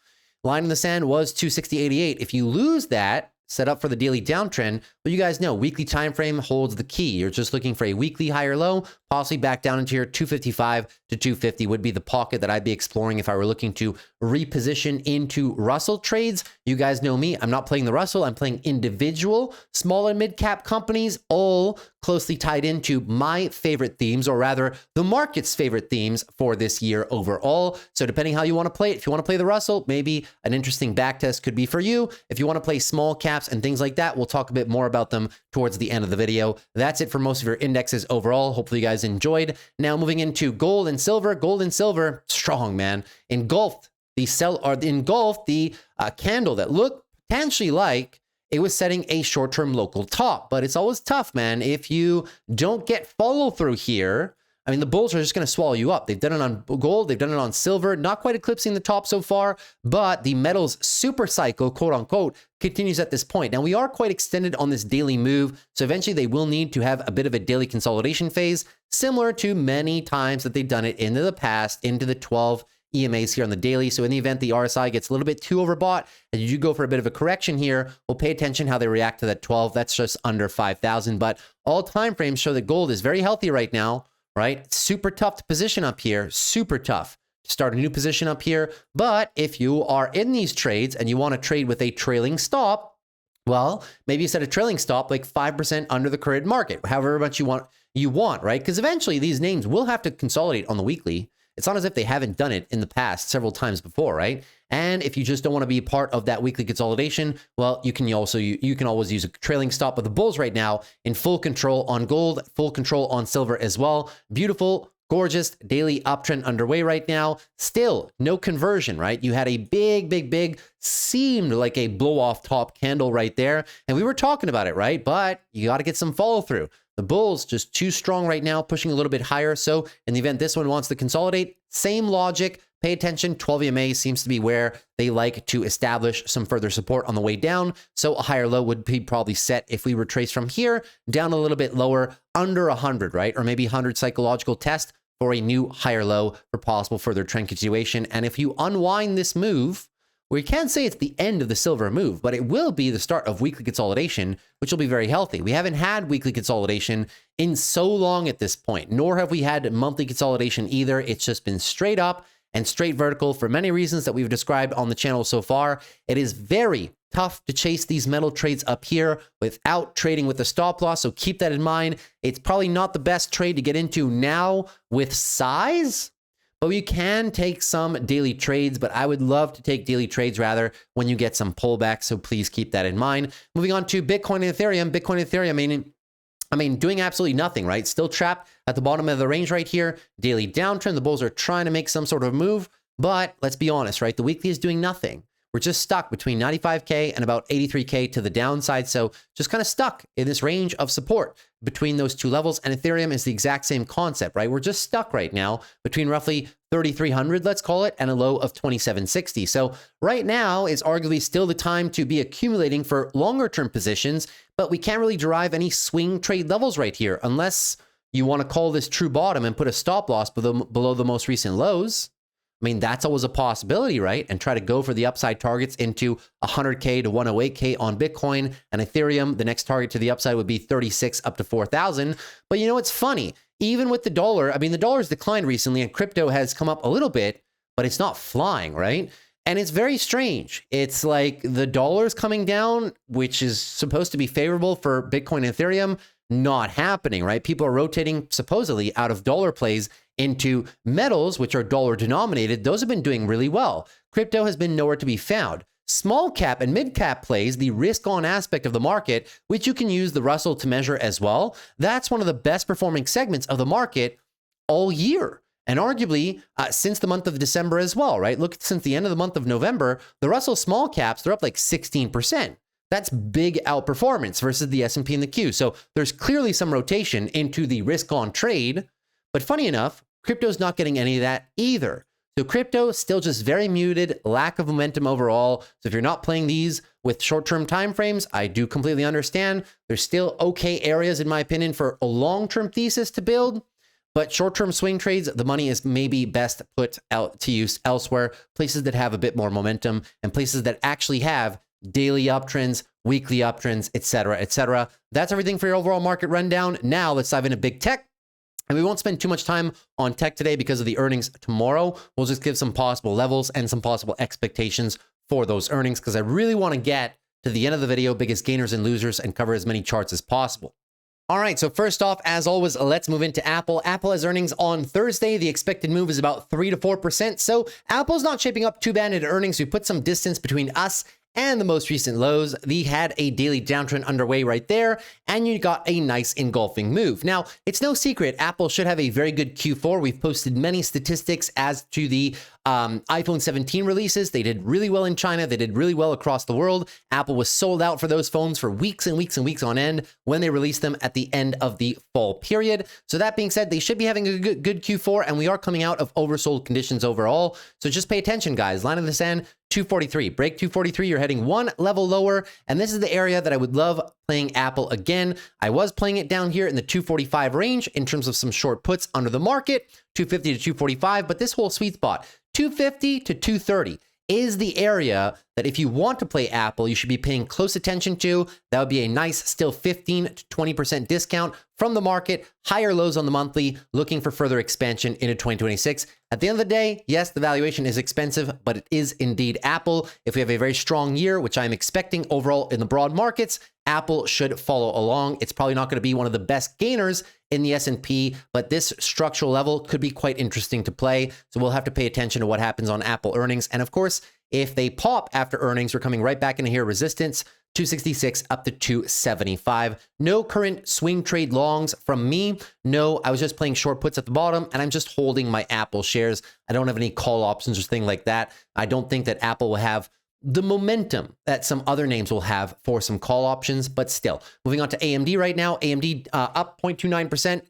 S1: Line in the sand was 260.88. If you lose that, set up for the daily downtrend, but you guys know weekly time frame holds the key. You're just looking for a weekly higher low, possibly back down into your 255 to 250 would be the pocket that I'd be exploring if I were looking to reposition into Russell trades. You guys know me. I'm not playing the Russell. I'm playing individual small and mid cap companies, all closely tied into my favorite themes, or rather the market's favorite themes for this year overall. So depending how you want to play it, if you want to play the Russell, maybe an interesting backtest could be for you. If you want to play small caps and things like that, we'll talk a bit more about them towards the end of the video. That's it for most of your indexes overall. Hopefully you guys enjoyed. Now moving into gold and silver. Gold and silver, strong, man. Engulfed the candle that looked potentially like it was setting a short-term local top, but it's always tough, man. If you don't get follow through here, I mean, the bulls are just going to swallow you up. They've done it on gold. They've done it on silver, not quite eclipsing the top so far, but the metals super cycle, quote unquote, continues at this point. Now, we are quite extended on this daily move, so eventually they will need to have a bit of a daily consolidation phase, similar to many times that they've done it into the past, into the 12 EMAs here on the daily. So in the event the RSI gets a little bit too overbought and you go for a bit of a correction here, we'll pay attention how they react to that 12. That's just under 5,000, but all time frames show that gold is very healthy right now, right? It's super tough to position up here, super tough to start a new position up here. But if you are in these trades and you want to trade with a trailing stop, well, maybe you set a trailing stop like 5% under the current market, however much you want, right? Because eventually these names will have to consolidate on the weekly. It's not as if they haven't done it in the past several times before, right? And if you just don't want to be part of that weekly consolidation, well, you can always use a trailing stop. But the bulls right now in full control on gold, full control on silver as well. Beautiful, gorgeous daily uptrend underway right now. Still no conversion, right? You had a big, seemed like a blow off top candle right there. And we were talking about it, right? But you got to get some follow through. The bulls just too strong right now, pushing a little bit higher. So in the event this one wants to consolidate, same logic. Pay attention. 12 EMA seems to be where they like to establish some further support on the way down. So a higher low would be probably set if we retrace from here down a little bit lower, under 100, right? Or maybe 100 psychological test for a new higher low for possible further trend continuation. And if you unwind this move, we can't say it's the end of the silver move, but it will be the start of weekly consolidation, which will be very healthy. We haven't had weekly consolidation in so long at this point, nor have we had monthly consolidation either. It's just been straight up and straight vertical for many reasons that we've described on the channel so far. It is very tough to chase these metal trades up here without trading with a stop loss. So keep that in mind. It's probably not the best trade to get into now with size, but you can take some daily trades, but I would love to take daily trades rather when you get some pullback. So please keep that in mind. Moving on to Bitcoin and Ethereum. Bitcoin and Ethereum, I mean, doing absolutely nothing, right? Still trapped at the bottom of the range right here. Daily downtrend. The bulls are trying to make some sort of move, but let's be honest, right? The weekly is doing nothing. We're just stuck between 95K and about 83K to the downside. So just kind of stuck in this range of support between those two levels. And Ethereum is the exact same concept, right? We're just stuck right now between roughly 3,300, let's call it, and a low of 2,760. So right now is arguably still the time to be accumulating for longer term positions, but we can't really derive any swing trade levels right here unless you want to call this true bottom and put a stop loss below the most recent lows. I mean, that's always a possibility, right? And try to go for the upside targets into 100K to 108K on Bitcoin and Ethereum. The next target to the upside would be 36 up to 4,000. But you know, it's funny. Even with the dollar, I mean, the dollar's declined recently and crypto has come up a little bit, but it's not flying, right? And it's very strange. It's like the dollar's coming down, which is supposed to be favorable for Bitcoin and Ethereum, not happening, right? People are rotating supposedly out of dollar plays into metals, which are dollar denominated. Those have been doing really well. Crypto has been nowhere to be found. Small cap and mid cap plays, the risk on aspect of the market, which you can use the Russell to measure as well. That's one of the best performing segments of the market all year. And arguably since the month of December as well, right? Look, since the end of the month of November, the Russell small caps, they're up like 16%. That's big outperformance versus the S&P and the Q. So there's clearly some rotation into the risk on trade. But funny enough, crypto's not getting any of that either. So crypto still just very muted, lack of momentum overall. So if you're not playing these with short-term timeframes, I do completely understand. There's still okay areas, in my opinion, for a long-term thesis to build. But short-term swing trades, the money is maybe best put out to use elsewhere, places that have a bit more momentum and places that actually have daily uptrends, weekly uptrends, etc., etc. That's everything for your overall market rundown. Now let's dive into big tech. And we won't spend too much time on tech today because of the earnings tomorrow. We'll just give some possible levels and some possible expectations for those earnings because I really want to get to the end of the video, biggest gainers and losers, and cover as many charts as possible. All right, so first off, as always, let's move into Apple. Apple has earnings on Thursday. The expected move is about 3 to 4%. So Apple's not shaping up too bad in earnings. We put some distance between us and the most recent lows. We had a daily downtrend underway right there, and you got a nice engulfing move. Now, it's no secret, Apple should have a very good Q4. We've posted many statistics as to the iPhone 17 releases. They did really well in China. They did really well across the world. Apple was sold out for those phones for weeks and weeks and weeks on end when they released them at the end of the fall period. So that being said, they should be having a good Q4, and we are coming out of oversold conditions overall. So just pay attention, guys. Line in the sand, 243. Break 243, you're heading one level lower, and this is the area that I would love playing Apple again. I was playing it down here in the 245 range in terms of some short puts under the market, 250 to 245, but this whole sweet spot, 250 to 230, is the area that if you want to play Apple, you should be paying close attention to. That would be a nice still 15 to 20% discount from the market, higher lows on the monthly, looking for further expansion into 2026. At the end of the day, yes, the valuation is expensive, but it is indeed Apple. If we have a very strong year, which I'm expecting overall in the broad markets, Apple should follow along. It's probably not going to be one of the best gainers in the S&P, but this structural level could be quite interesting to play. So we'll have to pay attention to what happens on Apple earnings. And of course, if they pop after earnings, we're coming right back into here, resistance 266 up to 275. No current swing trade longs from me. No, I was just playing short puts at the bottom, and I'm just holding my Apple shares. I don't have any call options or thing like that. I don't think that Apple will have the momentum that some other names will have for some call options, but still. Moving on to AMD right now. AMD up 0.29%.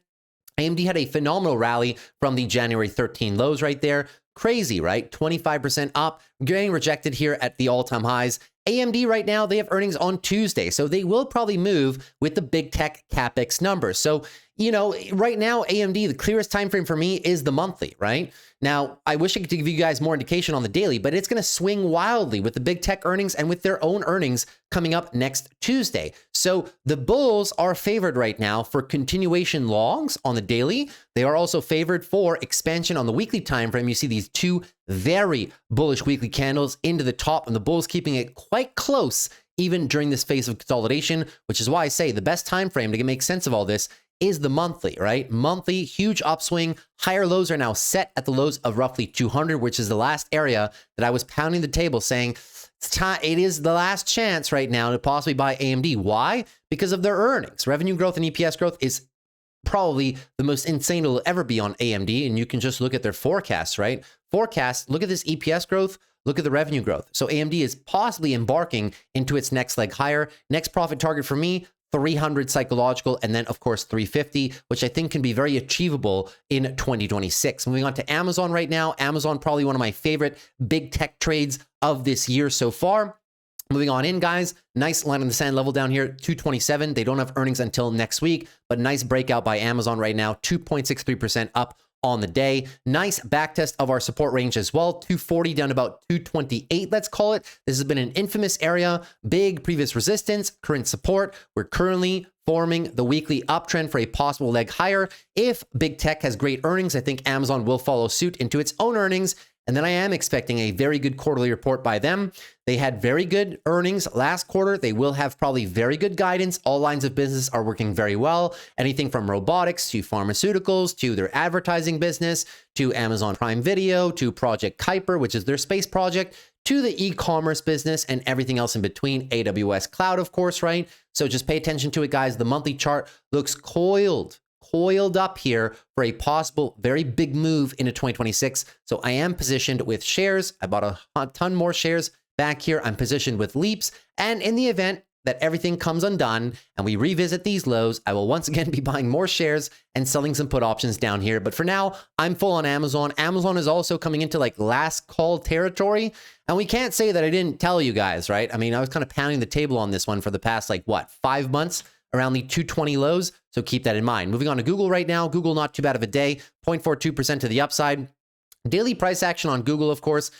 S1: AMD had a phenomenal rally from the January 13 lows right there. Crazy, right? 25% up, getting rejected here at the all-time highs. AMD right now, they have earnings on Tuesday, so they will probably move with the big tech CapEx numbers. So, you know, right now, AMD, the clearest time frame for me is the monthly, right? Now, I wish I could give you guys more indication on the daily, but it's going to swing wildly with the big tech earnings and with their own earnings coming up next Tuesday. So the bulls are favored right now for continuation longs on the daily. They are also favored for expansion on the weekly time frame. You see these two very bullish weekly candles into the top, and the bulls keeping it quite close even during this phase of consolidation, which is why I say the best time frame to make sense of all this is the monthly, right? Monthly, huge upswing. Higher lows are now set at the lows of roughly 200, which is the last area that I was pounding the table saying it is the last chance right now to possibly buy AMD. Why? Because of their earnings. Revenue growth and EPS growth is probably the most insane it'll ever be on AMD, and you can just look at their forecasts, right? Forecast, look at this EPS growth, look at the revenue growth. So AMD is possibly embarking into its next leg higher. Next profit target for me, 300 psychological, and then of course 350, which I think can be very achievable in 2026. Moving on to Amazon right now. Amazon, probably one of my favorite big tech trades of this year so far. Moving on in, guys, nice line in the sand level down here, 227. They don't have earnings until next week, but nice breakout by Amazon right now, 2.63% up on the day. Nice back test of our support range as well, 240 down to about 228, let's call it. This has been an infamous area, big previous resistance, current support. We're currently forming the weekly uptrend for a possible leg higher. If big tech has great earnings, I think Amazon will follow suit into its own earnings, And then I am expecting a very good quarterly report by them. They had very good earnings last quarter. They will have probably very good guidance. All lines of business are working very well. Anything from robotics to pharmaceuticals to their advertising business to Amazon Prime Video to Project Kuiper, which is their space project, to the e-commerce business and everything else in between. AWS Cloud, of course, right? So just pay attention to it, guys. The monthly chart looks coiled up here for a possible very big move into 2026. So I am positioned with shares. I bought a ton more shares back here. I'm positioned with leaps. And in the event that everything comes undone and we revisit these lows, I will once again be buying more shares and selling some put options down here. But for now, I'm full on Amazon. Amazon is also coming into like last call territory. And we can't say that I didn't tell you guys, right? I mean, I was kind of pounding the table on this one for the past, like what, 5 months around the 220 lows. So keep that in mind. Moving on to Google right now. Google, not too bad of a day, 0.42% to the upside. Daily price action on Google, of course,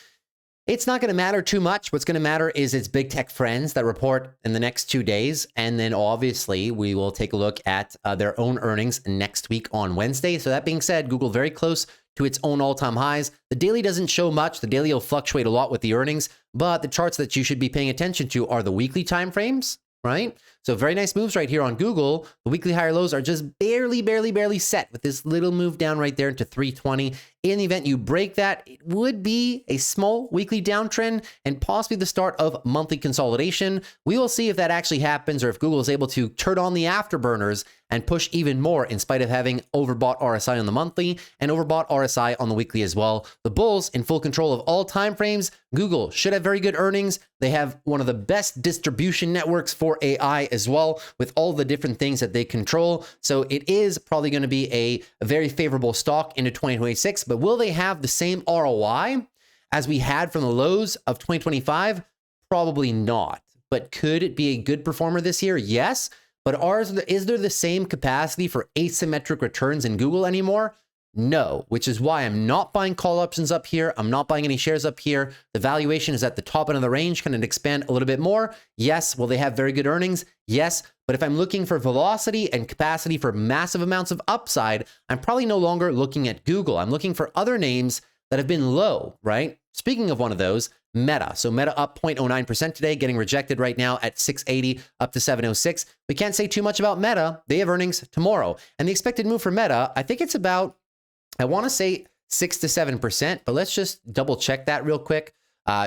S1: it's not going to matter too much. What's going to matter is its big tech friends that report in the next 2 days. And then obviously we will take a look at their own earnings next week on Wednesday. So that being said, Google very close to its own all-time highs. The daily doesn't show much. The daily will fluctuate a lot with the earnings, but the charts that you should be paying attention to are the weekly timeframes, right? So very nice moves right here on Google. The weekly higher lows are just barely set with this little move down right there into 320. In the event you break that, it would be a small weekly downtrend and possibly the start of monthly consolidation. We will see if that actually happens or if Google is able to turn on the afterburners and push even more in spite of having overbought RSI on the monthly and overbought RSI on the weekly as well. The bulls in full control of all time frames. Google should have very good earnings. They have one of the best distribution networks for AI as well with all the different things that they control. So it is probably going to be a very favorable stock into 2026, but will they have the same ROI as we had from the lows of 2025? Probably not. But could it be a good performer this year? Yes. But is there the same capacity for asymmetric returns in Google anymore? No, which is why I'm not buying call options up here. I'm not buying any shares up here. The valuation is at the top end of the range. Can it expand a little bit more? Yes. Will they have very good earnings? Yes. But if I'm looking for velocity and capacity for massive amounts of upside, I'm probably no longer looking at Google. I'm looking for other names that have been low, right? Speaking of one of those, Meta. So Meta up 0.09% today, getting rejected right now at 680 up to 706. We can't say too much about Meta. They have earnings tomorrow. And the expected move for Meta, I think it's about, I want to say 6 to 7%, but let's just double check that real quick,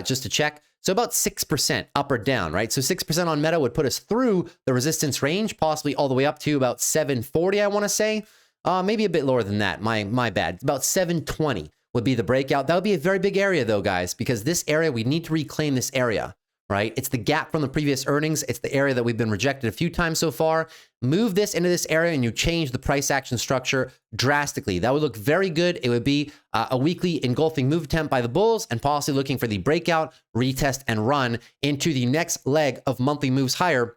S1: just to check. So about 6% up or down, right? So 6% on Meta would put us through the resistance range, possibly all the way up to about 740, I want to say. Maybe a bit lower than that, my bad. About 720 would be the breakout. That would be a very big area though, guys, because this area, we need to reclaim this area, right? It's the gap from the previous earnings. It's the area that we've been rejected a few times so far. Move this into this area and you change the price action structure drastically. That would look very good. It would be a weekly engulfing move attempt by the bulls and possibly looking for the breakout, retest, and run into the next leg of monthly moves higher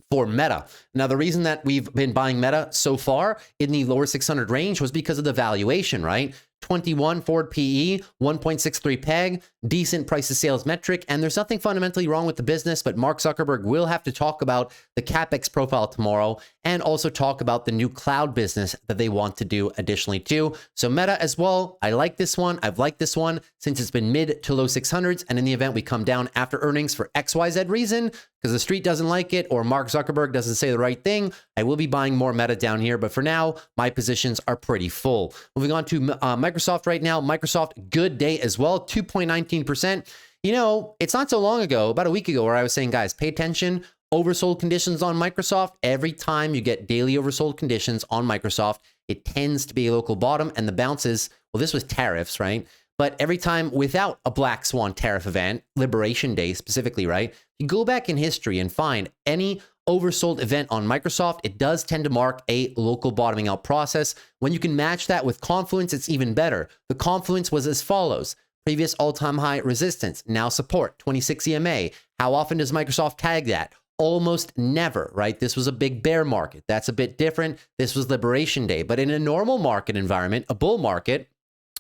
S1: for Meta. Now, the reason that we've been buying Meta so far in the lower 600 range was because of the valuation, right? 21 forward PE, 1.63 PEG, decent price to sales metric, and there's nothing fundamentally wrong with the business, but Mark Zuckerberg will have to talk about the CapEx profile tomorrow and also talk about the new cloud business that they want to do additionally too. So Meta as well, I like this one. I've liked this one since it's been mid to low 600s, and in the event we come down after earnings for XYZ reason, because the street doesn't like it or Mark Zuckerberg doesn't say the right thing, I will be buying more Meta down here, but for now, my positions are pretty full. Moving on to Microsoft right now. Microsoft, good day as well, 2.19%. You know, it's not so long ago, about a week ago, where I was saying, guys, pay attention, oversold conditions on Microsoft. Every time you get daily oversold conditions on Microsoft, it tends to be a local bottom, and the bounces, well, this was tariffs, right? But every time without a black swan tariff event, Liberation Day specifically, right? You go back in history and find any oversold event on Microsoft, it does tend to mark a local bottoming out process. When you can match that with Confluence, it's even better. The Confluence was as follows. Previous all-time high resistance, now support, 26 EMA. How often does Microsoft tag that? Almost never, right? This was a big bear market. That's a bit different. This was Liberation Day. But in a normal market environment, a bull market,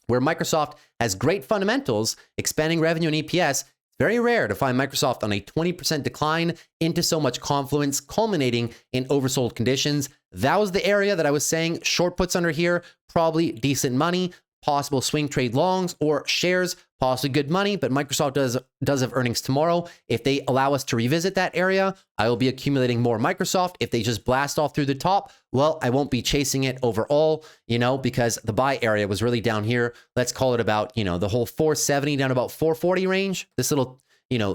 S1: where Microsoft has great fundamentals, expanding revenue and EPS, very rare to find Microsoft on a 20% decline into so much Confluence, culminating in oversold conditions. That was the area that I was saying short puts under here, probably decent money. possible swing trade longs or shares, possibly good money, but Microsoft does have earnings tomorrow. If they allow us to revisit that area, I will be accumulating more Microsoft. If they just blast off through the top, well, I won't be chasing it overall, because the buy area was really down here. Let's call it about, the whole 470 down about 440 range. This little,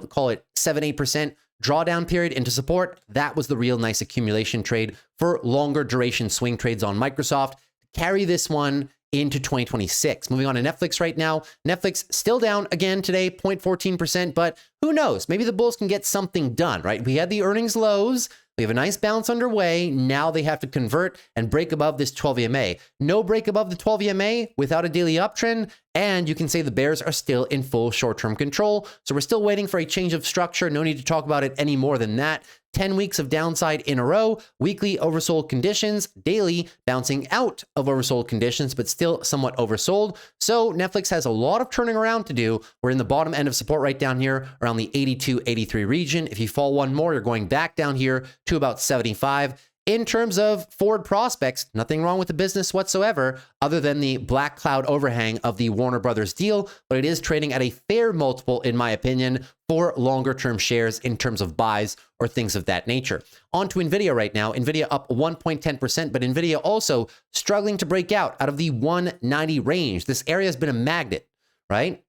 S1: call it 7-8% drawdown period into support. That was the real nice accumulation trade for longer duration swing trades on Microsoft. Carry this one into 2026. Moving on to Netflix right now. Netflix still down again today, 0.14%, but who knows? Maybe the bulls can get something done, right? We had the earnings lows. We have a nice bounce underway. Now they have to convert and break above this 12 EMA. No break above the 12 EMA without a daily uptrend. And you can say the bears are still in full short-term control. So we're still waiting for a change of structure. No need to talk about it any more than that. 10 weeks of downside in a row, weekly oversold conditions, daily bouncing out of oversold conditions, but still somewhat oversold. So Netflix has a lot of turning around to do. We're in the bottom end of support right down here around the 82, 83 region. If you fall one more, you're going back down here to about 75. In terms of forward prospects, nothing wrong with the business whatsoever, other than the black cloud overhang of the Warner Brothers deal, but it is trading at a fair multiple, in my opinion, for longer term shares in terms of buys or things of that nature. On to NVIDIA right now. NVIDIA up 1.10%, but NVIDIA also struggling to break out of the 190 range. This area has been a magnet, right?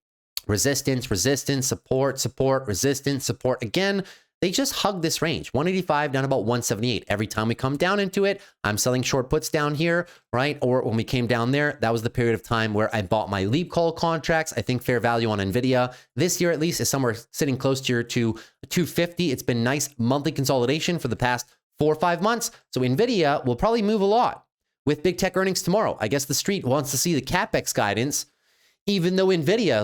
S1: Resistance, resistance, support, support, resistance, support. Again, they just hug this range, 185 down about 178. Every time we come down into it, I'm selling short puts down here, right? Or when we came down there, that was the period of time where I bought my leap call contracts. I think fair value on NVIDIA this year at least is somewhere sitting close to 250. It's been nice monthly consolidation for the past 4 or 5 months. So NVIDIA will probably move a lot with big tech earnings tomorrow. I guess the street wants to see the CapEx guidance, even though NVIDIA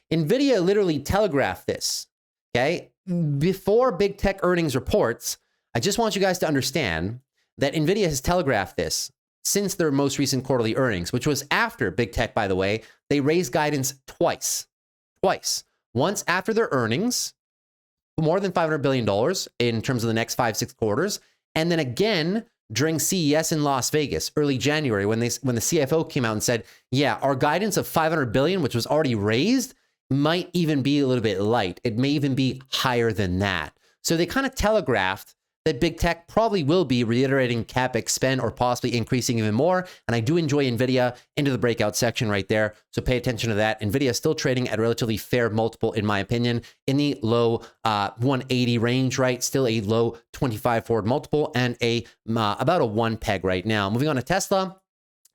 S1: literally telegraphed this, okay? Before big tech earnings reports, I just want you guys to understand that NVIDIA has telegraphed this since their most recent quarterly earnings, which was after big tech, by the way. They raised guidance twice. Once after their earnings, more than $500 billion in terms of the next 5-6 quarters. And then again, during CES in Las Vegas, early January, when the CFO came out and said, yeah, our guidance of $500 billion, which was already raised, might even be a little bit light. It may even be higher than that. So they kind of telegraphed that big tech probably will be reiterating CapEx spend or possibly increasing even more. And I do enjoy NVIDIA into the breakout section right there. So pay attention to that. NVIDIA is still trading at a relatively fair multiple, in my opinion, in the low 180 range, right? Still a low 25 forward multiple and about a 1 peg right now. Moving on to Tesla.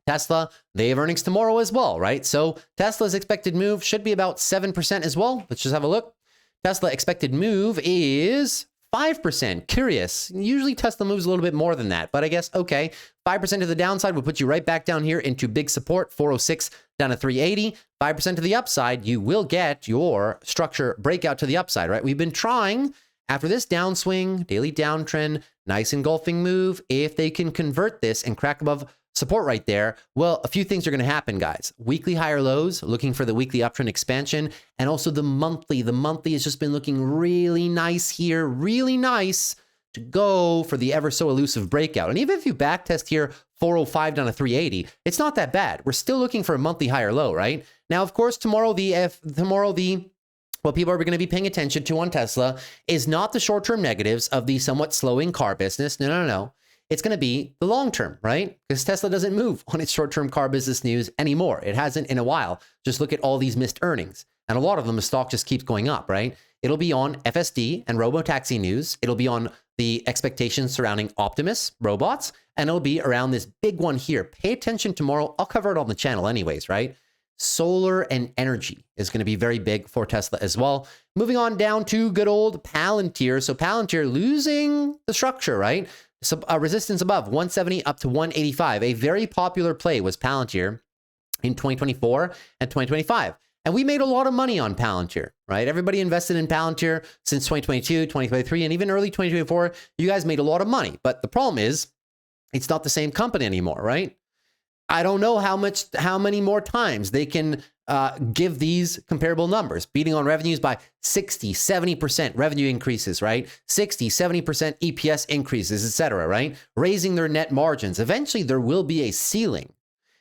S1: Tesla, they have earnings tomorrow as well, right? So Tesla's expected move should be about 7% as well. Let's just have a look. Tesla expected move is 5%. Curious. Usually Tesla moves a little bit more than that, but I guess, okay. 5% to the downside will put you right back down here into big support, 406 down to 380. 5% to the upside, you will get your structure breakout to the upside, right? We've been trying after this downswing, daily downtrend, nice engulfing move. If they can convert this and crack above support right there, well, a few things are going to happen, guys. Weekly higher lows, looking for the weekly uptrend expansion, and also the monthly. The monthly has just been looking really nice here, really nice to go for the ever so elusive breakout. And even if you backtest here, 405 down to 380, it's not that bad. We're still looking for a monthly higher low, right? Now, of course, tomorrow what people are going to be paying attention to on Tesla is not the short-term negatives of the somewhat slowing car business. No. It's going to be the long term, right? Because Tesla doesn't move on its short-term car business news anymore. It hasn't in a while. Just look at all these missed earnings. And a lot of them, the stock just keeps going up, right? It'll be on FSD and robotaxi news. It'll be on the expectations surrounding Optimus robots. And it'll be around this big one here. Pay attention tomorrow. I'll cover it on the channel anyways, right? Solar and energy is going to be very big for Tesla as well. Moving on down to good old Palantir. So Palantir losing the structure, right? So resistance above 170 up to 185. A very popular play was Palantir in 2024 and 2025. And we made a lot of money on Palantir, right? Everybody invested in Palantir since 2022, 2023, and even early 2024. You guys made a lot of money. But the problem is it's not the same company anymore, right? I don't know how many more times they can give these comparable numbers, beating on revenues by 60, 70% revenue increases, right? 60, 70% EPS increases, etc., right? Raising their net margins. Eventually, there will be a ceiling.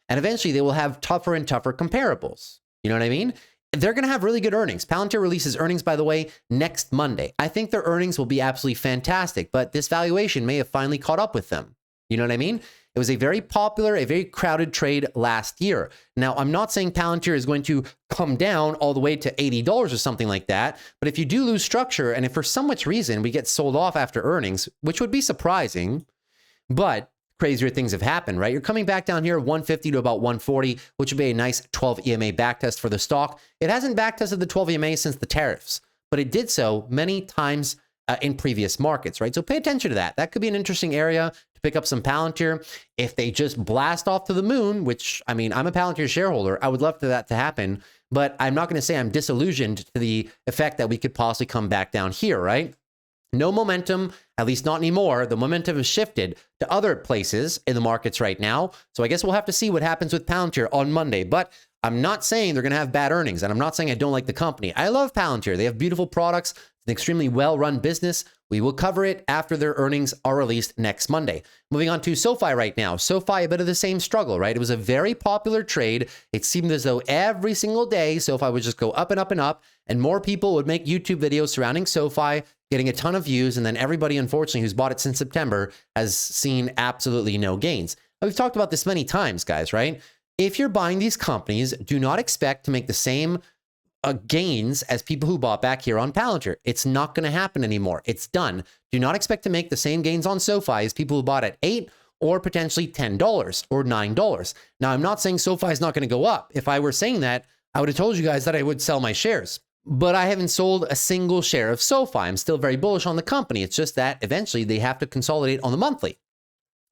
S1: And eventually they will have tougher and tougher comparables. You know what I mean? They're going to have really good earnings. Palantir releases earnings, by the way, next Monday. I think their earnings will be absolutely fantastic, but this valuation may have finally caught up with them. You know what I mean? It was a very popular, a very crowded trade last year. Now, I'm not saying Palantir is going to come down all the way to $80 or something like that, but if you do lose structure, and if for some much reason we get sold off after earnings, which would be surprising, but crazier things have happened, right? You're coming back down here 150 to about 140, which would be a nice 12 EMA backtest for the stock. It hasn't backtested the 12 EMA since the tariffs, but it did so many times in previous markets, right? So pay attention to that. That could be an interesting area to pick up some Palantir. If they just blast off to the moon, which, I mean, I'm a Palantir shareholder, I would love for that to happen, but I'm not going to say I'm disillusioned to the effect that we could possibly come back down here, right? No momentum, at least not anymore. The momentum has shifted to other places in the markets right now. So I guess we'll have to see what happens with Palantir on Monday. But I'm not saying they're going to have bad earnings, and I'm not saying I don't like the company. I love Palantir. They have beautiful products. It's an extremely well-run business. We will cover it after their earnings are released next Monday. Moving on to SOFI right now. SOFI, a bit of the same struggle, right? It was a very popular trade. It seemed as though every single day, SOFI would just go up and up and up, and more people would make YouTube videos surrounding SOFI, getting a ton of views, and then everybody, unfortunately, who's bought it since September has seen absolutely no gains. We've talked about this many times, guys, right? If you're buying these companies, do not expect to make the same gains as people who bought back here on Palantir. It's not going to happen anymore. It's done. Do not expect to make the same gains on SOFI as people who bought at $8 or potentially $10 or $9. Now, I'm not saying SOFI is not going to go up. If I were saying that, I would have told you guys that I would sell my shares. But I haven't sold a single share of SOFI. I'm still very bullish on the company. It's just that eventually they have to consolidate on the monthly.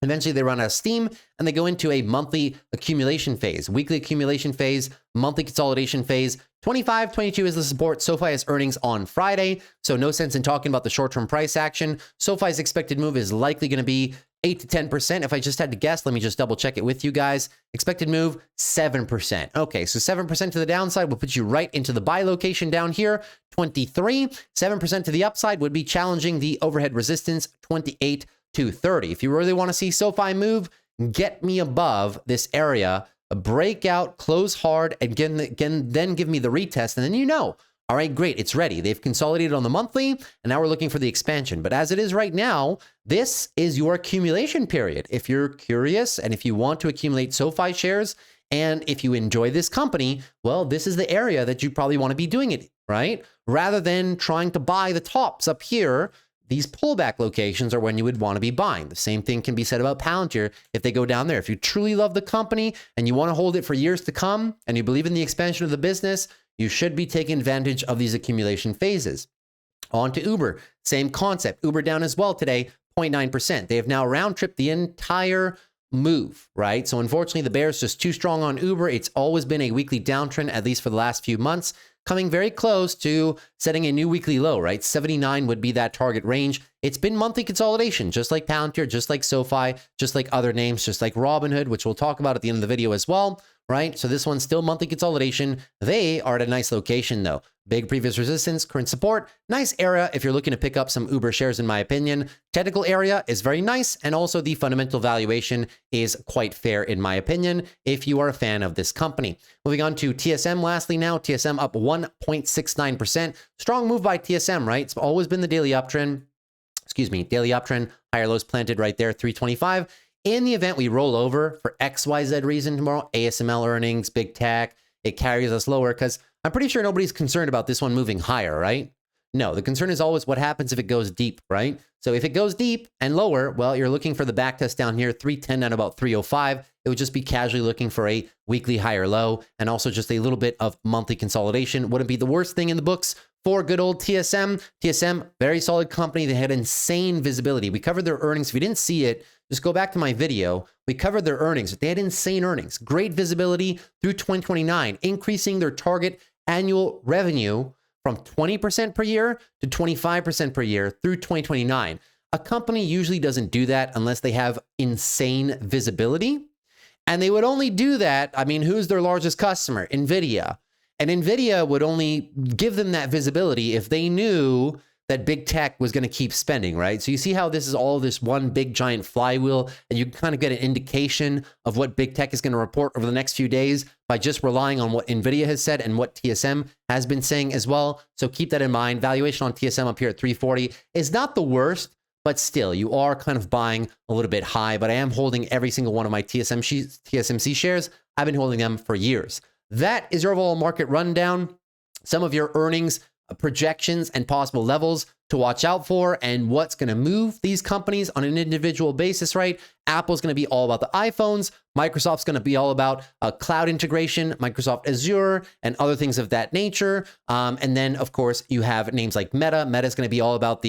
S1: Eventually they run out of steam and they go into a monthly accumulation phase, weekly accumulation phase, monthly consolidation phase. 25, 22 is the support. SOFI has earnings on Friday, so no sense in talking about the short-term price action. SOFI's expected move is likely going to be 8 to 10%. If I just had to guess, let me just double check it with you guys. Expected move, 7%. Okay, so 7% to the downside will put you right into the buy location down here, 23. 7% to the upside would be challenging the overhead resistance, 28 to 30. If you really want to see SOFI move, get me above this area, a breakout, close hard, and then give me the retest, and then you know, all right, great, it's ready. They've consolidated on the monthly, and now we're looking for the expansion. But as it is right now, this is your accumulation period. If you're curious and if you want to accumulate SOFI shares, and if you enjoy this company, well, this is the area that you probably want to be doing it, right? Rather than trying to buy the tops up here, these pullback locations are when you would want to be buying. The same thing can be said about Palantir if they go down there. If you truly love the company and you want to hold it for years to come and you believe in the expansion of the business, you should be taking advantage of these accumulation phases. On to Uber, same concept. Uber down as well today, 0.9%. They have now round-tripped the entire move, right? So unfortunately, the bear is just too strong on Uber. It's always been a weekly downtrend, at least for the last few months, coming very close to setting a new weekly low, right? 79 would be that target range. It's been monthly consolidation, just like Palantir, just like SOFI, just like other names, just like Robinhood, which we'll talk about at the end of the video as well, right? So this one's still monthly consolidation. They are at a nice location though. Big previous resistance, current support, nice area if you're looking to pick up some Uber shares in my opinion. Technical area is very nice, and also the fundamental valuation is quite fair in my opinion if you are a fan of this company. Moving on to TSM lastly now, TSM up 1.69%. Strong move by TSM, right? It's always been the daily uptrend. Daily uptrend, higher lows planted right there, 325. In the event we roll over for XYZ reason tomorrow, ASML earnings, big tech, it carries us lower because I'm pretty sure nobody's concerned about this one moving higher, right? No, the concern is always what happens if it goes deep, right? So if it goes deep and lower, well, you're looking for the back test down here, 310 down about 305. It would just be casually looking for a weekly higher low and also just a little bit of monthly consolidation. Wouldn't be the worst thing in the books for good old TSM. TSM, very solid company. They had insane visibility. We covered their earnings. If you didn't see it, just go back to my video. We covered their earnings. They had insane earnings, great visibility through 2029, increasing their target annual revenue from 20% per year to 25% per year through 2029. A company usually doesn't do that unless they have insane visibility. And they would only do that, I mean, who's their largest customer? NVIDIA. And NVIDIA would only give them that visibility if they knew that big tech was going to keep spending, right? So you see how this is all this one big giant flywheel, and you kind of get an indication of what big tech is going to report over the next few days by just relying on what NVIDIA has said and what TSM has been saying as well. So keep that in mind. Valuation on TSM up here at 340 is not the worst, but still, you are kind of buying a little bit high. But I am holding every single one of my TSMC shares. I've been holding them for years. That is your overall market rundown. Some of your earnings projections and possible levels to watch out for, and what's going to move these companies on an individual basis, right? Apple's going to be all about the iPhones. Microsoft's going to be all about cloud integration, Microsoft Azure, and other things of that nature. And then, of course, you have names like Meta. Meta's going to be all about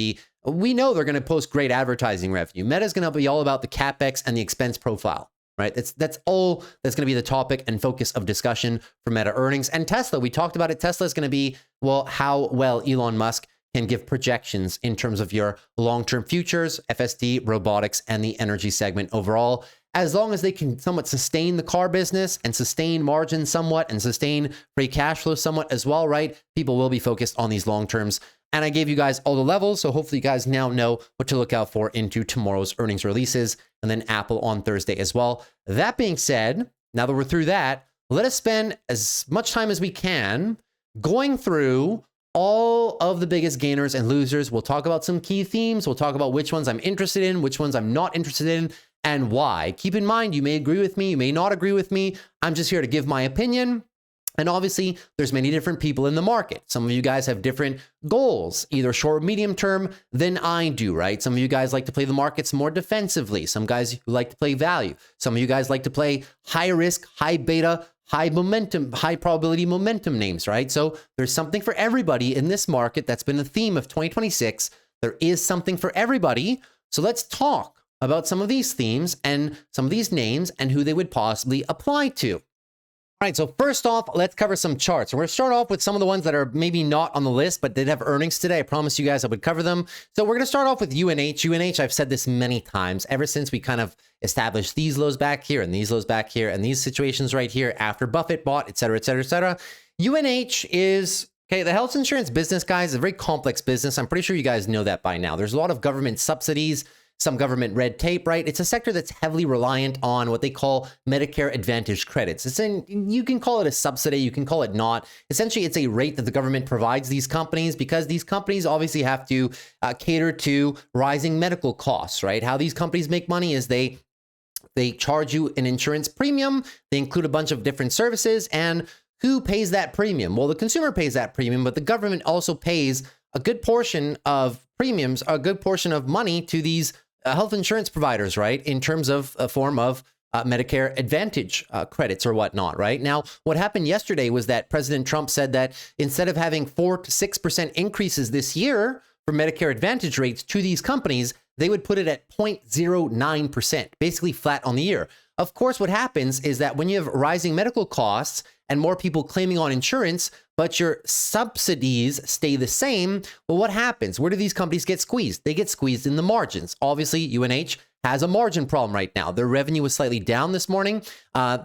S1: we know they're going to post great advertising revenue. Meta's going to be all about the CapEx and the expense profile. Right? That's all that's going to be the topic and focus of discussion for Meta earnings. And Tesla, we talked about it. Tesla is going to be, well, how well Elon Musk can give projections in terms of your long-term futures, FSD, robotics, and the energy segment overall. As long as they can somewhat sustain the car business and sustain margins somewhat and sustain free cash flow somewhat as well, right? People will be focused on these long terms. And I gave you guys all the levels, so hopefully you guys now know what to look out for into tomorrow's earnings releases, and then Apple on Thursday as well. That being said, now that we're through that, let us spend as much time as we can going through all of the biggest gainers and losers. We'll talk about some key themes. We'll talk about which ones I'm interested in, which ones I'm not interested in, and why. Keep in mind, you may agree with me, you may not agree with me. I'm just here to give my opinion. And obviously, there's many different people in the market. Some of you guys have different goals, either short or medium term than I do, right? Some of you guys like to play the markets more defensively. Some guys like to play value. Some of you guys like to play high risk, high beta, high momentum, high probability momentum names, right? So there's something for everybody in this market. That's been the theme of 2026. There is something for everybody. So let's talk about some of these themes and some of these names and who they would possibly apply to. All right, so first off, let's cover some charts. We're going to start off with some of the ones that are maybe not on the list, but did have earnings today. I promised you guys I would cover them. So we're going to start off with UNH. UNH, I've said this many times, ever since we kind of established these lows back here and these lows back here and these situations right here after Buffett bought, et cetera, et cetera, et cetera. UNH is, okay, the health insurance business, guys, is a very complex business. I'm pretty sure you guys know that by now. There's a lot of government subsidies, some government red tape, right? It's a sector that's heavily reliant on what they call Medicare Advantage credits. You can call it a subsidy, you can call it not. Essentially, it's a rate that the government provides these companies because these companies obviously have to cater to rising medical costs, right? How these companies make money is they charge you an insurance premium, they include a bunch of different services, and who pays that premium? Well, the consumer pays that premium, but the government also pays a good portion of premiums, a good portion of money to these health insurance providers, right? In terms of a form of Medicare Advantage credits or whatnot, right? Now, what happened yesterday was that President Trump said that instead of having 4 to 6% increases this year for Medicare Advantage rates to these companies, they would put it at 0.09%, basically flat on the year. Of course, what happens is that when you have rising medical costs and more people claiming on insurance, but your subsidies stay the same, well, what happens? Where do these companies get squeezed? They get squeezed in the margins. Obviously, UNH has a margin problem right now. Their revenue was slightly down this morning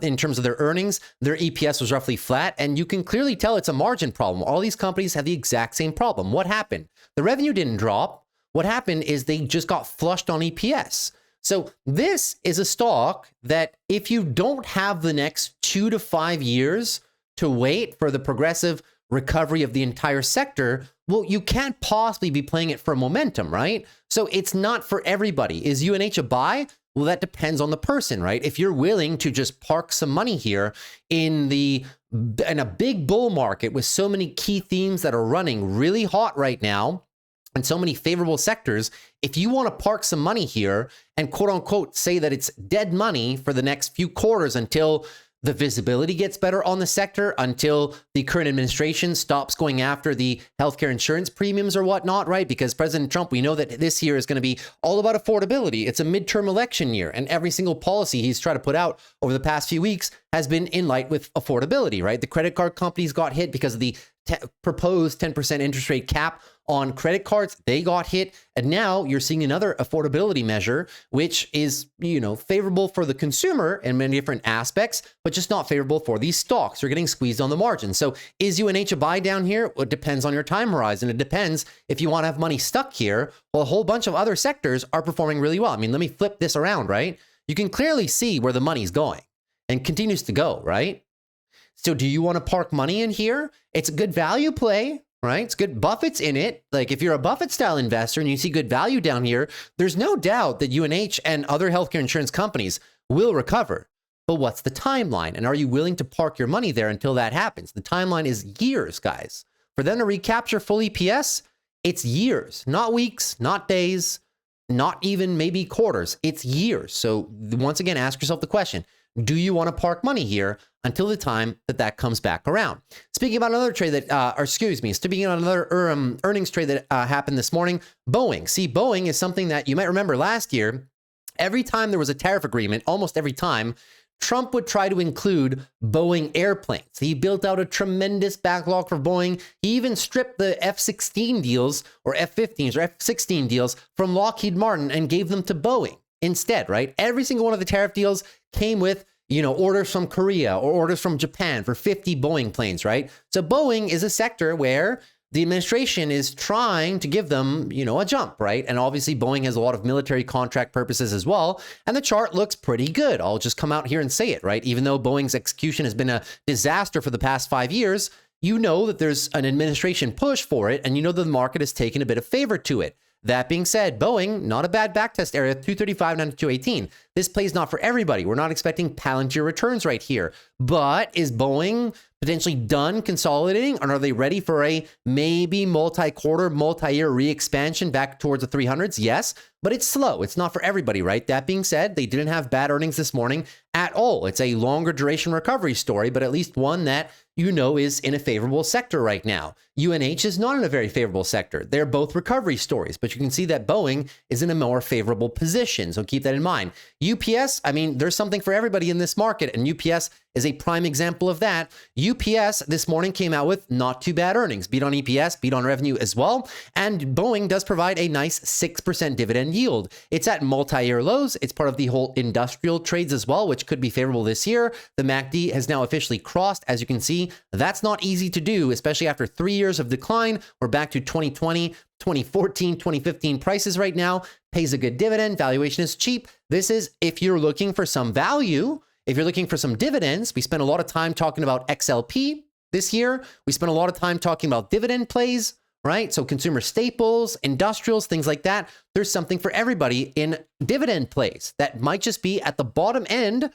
S1: in terms of their earnings. Their EPS was roughly flat, and you can clearly tell it's a margin problem. All these companies have the exact same problem. What happened? The revenue didn't drop. What happened is they just got flushed on EPS. So this is a stock that if you don't have the next 2 to 5 years to wait for the progressive recovery of the entire sector, well, you can't possibly be playing it for momentum, right? So it's not for everybody. Is UNH a buy? Well, that depends on the person, right? If you're willing to just park some money here in a big bull market with so many key themes that are running really hot right now, and so many favorable sectors, if you want to park some money here and quote unquote say that it's dead money for the next few quarters until the visibility gets better on the sector, until the current administration stops going after the healthcare insurance premiums or whatnot, right? Because President Trump, we know that this year is going to be all about affordability. It's a midterm election year, and every single policy he's tried to put out over the past few weeks has been in light with affordability, right? The credit card companies got hit because of the proposed 10% interest rate cap on credit cards, they got hit. And now you're seeing another affordability measure, which is, favorable for the consumer in many different aspects, but just not favorable for these stocks. You're getting squeezed on the margin. So is UNH a buy down here? Well, it depends on your time horizon. It depends if you want to have money stuck here. Well, a whole bunch of other sectors are performing really well. I mean, let me flip this around, right? You can clearly see where the money's going and continues to go, right? So do you want to park money in here? It's a good value play, right? It's good. Buffett's in it. Like if you're a Buffett style investor and you see good value down here, there's no doubt that UNH and other healthcare insurance companies will recover. But what's the timeline? And are you willing to park your money there until that happens? The timeline is years, guys. For them to recapture full EPS, it's years, not weeks, not days, not even maybe quarters. It's years. So once again, ask yourself the question, do you want to park money here until the time that comes back around? Speaking about another trade speaking about another earnings trade that happened this morning, Boeing. See, Boeing is something that you might remember last year. Every time there was a tariff agreement, almost every time, Trump would try to include Boeing airplanes. He built out a tremendous backlog for Boeing. He even stripped the F-16 deals or F-15s or F-16 deals from Lockheed Martin and gave them to Boeing instead, right? Every single one of the tariff deals came with, orders from Korea or orders from Japan for 50 Boeing planes, right? So Boeing is a sector where the administration is trying to give them, a jump, right? And obviously Boeing has a lot of military contract purposes as well. And the chart looks pretty good. I'll just come out here and say it, right? Even though Boeing's execution has been a disaster for the past 5 years, you know that there's an administration push for it. And you know that the market has taken a bit of favor to it. That being said, Boeing, not a bad backtest area, 235 down to 218. This play's not for everybody. We're not expecting Palantir returns right here. But is Boeing potentially done consolidating? And are they ready for a maybe multi-quarter, multi-year re-expansion back towards the 300s? Yes, but it's slow. It's not for everybody, right? That being said, they didn't have bad earnings this morning at all. It's a longer duration recovery story, but at least one that is in a favorable sector right now. UNH is not in a very favorable sector. They're both recovery stories, but you can see that Boeing is in a more favorable position. So keep that in mind. UPS, there's something for everybody in this market, and UPS is a prime example of that. UPS this morning came out with not too bad earnings, beat on EPS, beat on revenue as well. And Boeing does provide a nice 6% dividend yield. It's at multi-year lows. It's part of the whole industrial trades as well, which could be favorable this year. The MACD has now officially crossed. As you can see, that's not easy to do, especially after 3 years of decline. We're back to 2020, 2014, 2015 prices right now. Pays a good dividend. Valuation is cheap. This is if you're looking for some value. If you're looking for some dividends, we spent a lot of time talking about XLP this year. We spent a lot of time talking about dividend plays, right? So consumer staples, industrials, things like that. There's something for everybody in dividend plays that might just be at the bottom end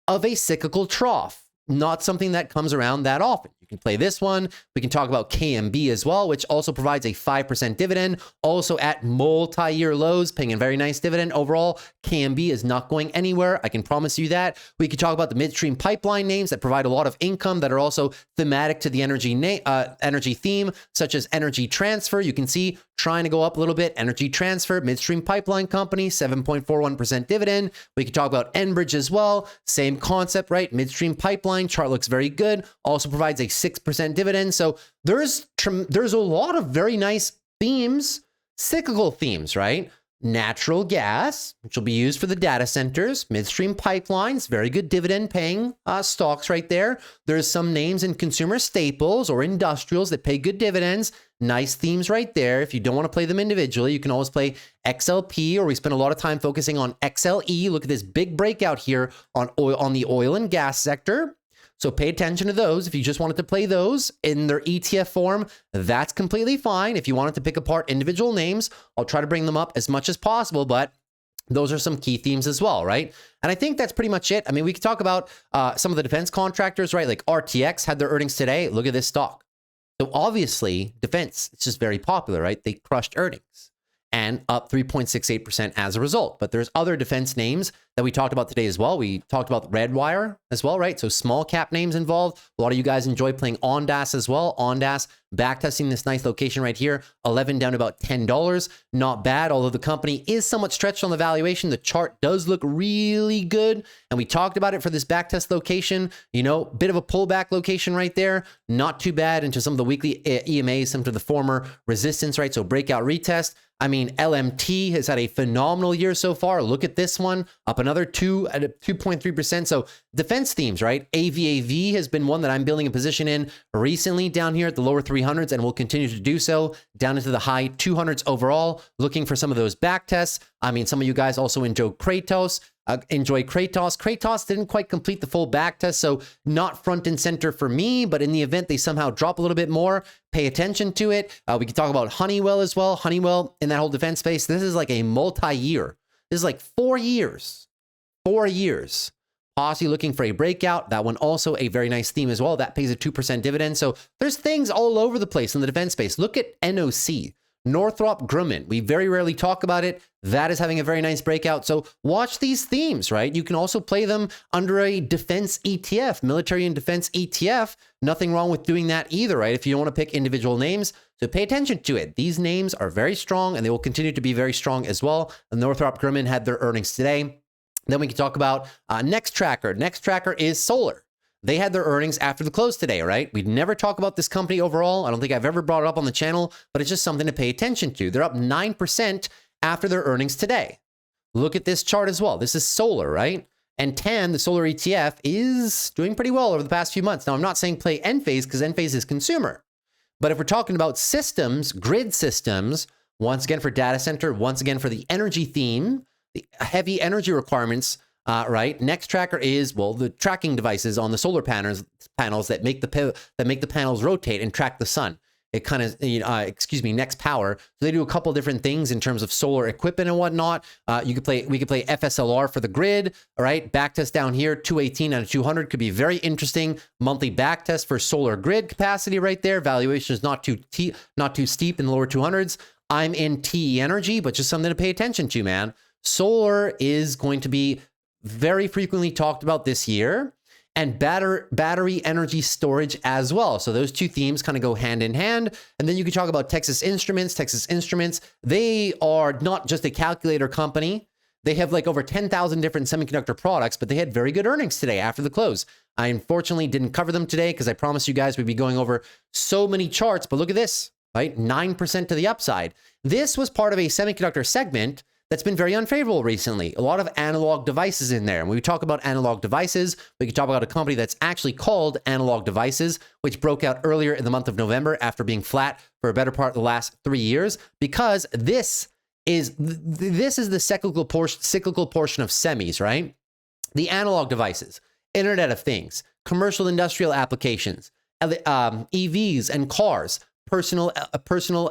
S1: of a cyclical trough. Not something that comes around that often. You can play this one. We can talk about KMB as well, which also provides a 5% dividend, also at multi-year lows, paying a very nice dividend. Overall, KMB is not going anywhere. I can promise you that. We could talk about the midstream pipeline names that provide a lot of income that are also thematic to the energy theme, such as Energy Transfer. You can see trying to go up a little bit. Energy Transfer, midstream pipeline company, 7.41% dividend. We could talk about Enbridge as well. Same concept, right? Midstream pipeline chart looks very good. Also provides a 6% dividend. So there's a lot of very nice themes, cyclical themes, right? Natural gas, which will be used for the data centers, midstream pipelines, very good dividend paying stocks right there. There's some names in consumer staples or industrials that pay good dividends. Nice themes right there. If you don't want to play them individually, you can always play XLP, or we spend a lot of time focusing on XLE. Look at this big breakout here on the oil and gas sector. So pay attention to those. If you just wanted to play those in their ETF form, that's completely fine. If you wanted to pick apart individual names, I'll try to bring them up as much as possible, but those are some key themes as well, right? And I think that's pretty much it. We could talk about some of the defense contractors, right? Like RTX had their earnings today. Look at this stock. So obviously, defense, it's just very popular, right? They crushed earnings. and up 3.68% as a result. But there's other defense names that we talked about today as well. We talked about Redwire as well, right? So small cap names involved. A lot of you guys enjoy playing Ondas as well. Ondas backtesting this nice location right here, 11 down to about $10. Not bad, although the company is somewhat stretched on the valuation. The chart does look really good. And we talked about it for this backtest location, you know, bit of a pullback location right there. Not too bad into some of the weekly EMAs, some to the former resistance, right? So breakout retest. I mean, LMT has had a phenomenal year so far. Look at this one, up another 2.3%. So defense themes, right? AVAV has been one that I'm building a position in recently down here at the lower 300s and will continue to do so down into the high 200s overall, looking for some of those back tests. I mean, some of you guys also enjoy Kratos. Kratos didn't quite complete the full back test, so not front and center for me, but in the event they somehow drop a little bit more, pay attention to it. We can talk about Honeywell as well. Honeywell in that whole defense space, this is like a multi-year. This is like 4 years. 4 years. Posse looking for a breakout. That one also a very nice theme as well. That pays a 2% dividend. So there's things all over the place in the defense space. Look at NOC. Northrop Grumman. We very rarely talk about it. That is having a very nice breakout. So watch these themes, right? You can also play them under a defense ETF, military and defense ETF. Nothing wrong with doing that either, right? If you don't want to pick individual names, so pay attention to it. These names are very strong and they will continue to be very strong as well. And Northrop Grumman had their earnings today. Then we can talk about Next Tracker. Next Tracker is solar. They had their earnings after the close today, right? We'd never talk about this company overall. I don't think I've ever brought it up on the channel, but it's just something to pay attention to. They're up 9% after their earnings today. Look at this chart as well. This is solar, right? And TAN, the solar ETF, is doing pretty well over the past few months. Now, I'm not saying play Enphase because Enphase is consumer. But if we're talking about systems, grid systems, once again for data center, once again for the energy theme, the heavy energy requirements, right? Next Tracker is, well, the tracking devices on the solar panels that make the panels rotate and track the sun. It kind of, Next Power. So they do a couple different things in terms of solar equipment and whatnot. We could play FSLR for the grid. All right, backtest down here, 218 out of 200 could be very interesting. Monthly backtest for solar grid capacity right there. Valuation is not too steep in the lower 200s. I'm in TE Energy, but just something to pay attention to, man. Solar is going to be very frequently talked about this year, and battery energy storage as well. So those two themes kind of go hand in hand. And then you can talk about Texas Instruments. Texas Instruments, they are not just a calculator company. They have like over 10,000 different semiconductor products, but they had very good earnings today after the close. I unfortunately didn't cover them today because I promised you guys we'd be going over so many charts, but look at this, right? 9% to the upside. This was part of a semiconductor segment that's been very unfavorable recently. A lot of analog devices in there. And when we talk about analog devices, we can talk about a company that's actually called Analog Devices, which broke out earlier in the month of November after being flat for a better part of the last 3 years, because this is the cyclical portion of semis, right? The analog devices, Internet of Things, commercial industrial applications, EVs and cars, personal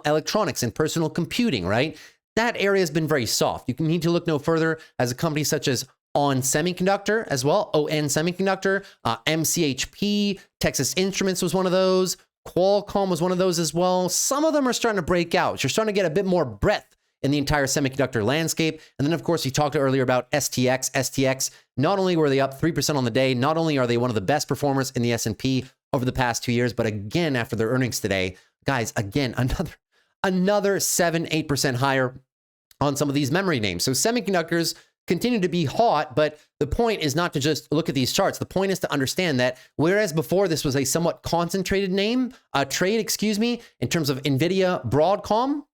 S1: electronics and personal computing, right? That area has been very soft. You need to look no further as a company such as ON Semiconductor as well, ON Semiconductor, MCHP, Texas Instruments was one of those, Qualcomm was one of those as well. Some of them are starting to break out. You're starting to get a bit more breadth in the entire semiconductor landscape. And then, of course, we talked earlier about STX. STX, not only were they up 3% on the day, not only are they one of the best performers in the S&P over the past 2 years, but again, after their earnings today, guys, again, another 7-8% higher on some of these memory names. So semiconductors continue to be hot, but the point is not to just look at these charts. The point is to understand that whereas before this was a somewhat concentrated trade, in terms of NVIDIA, Broadcom,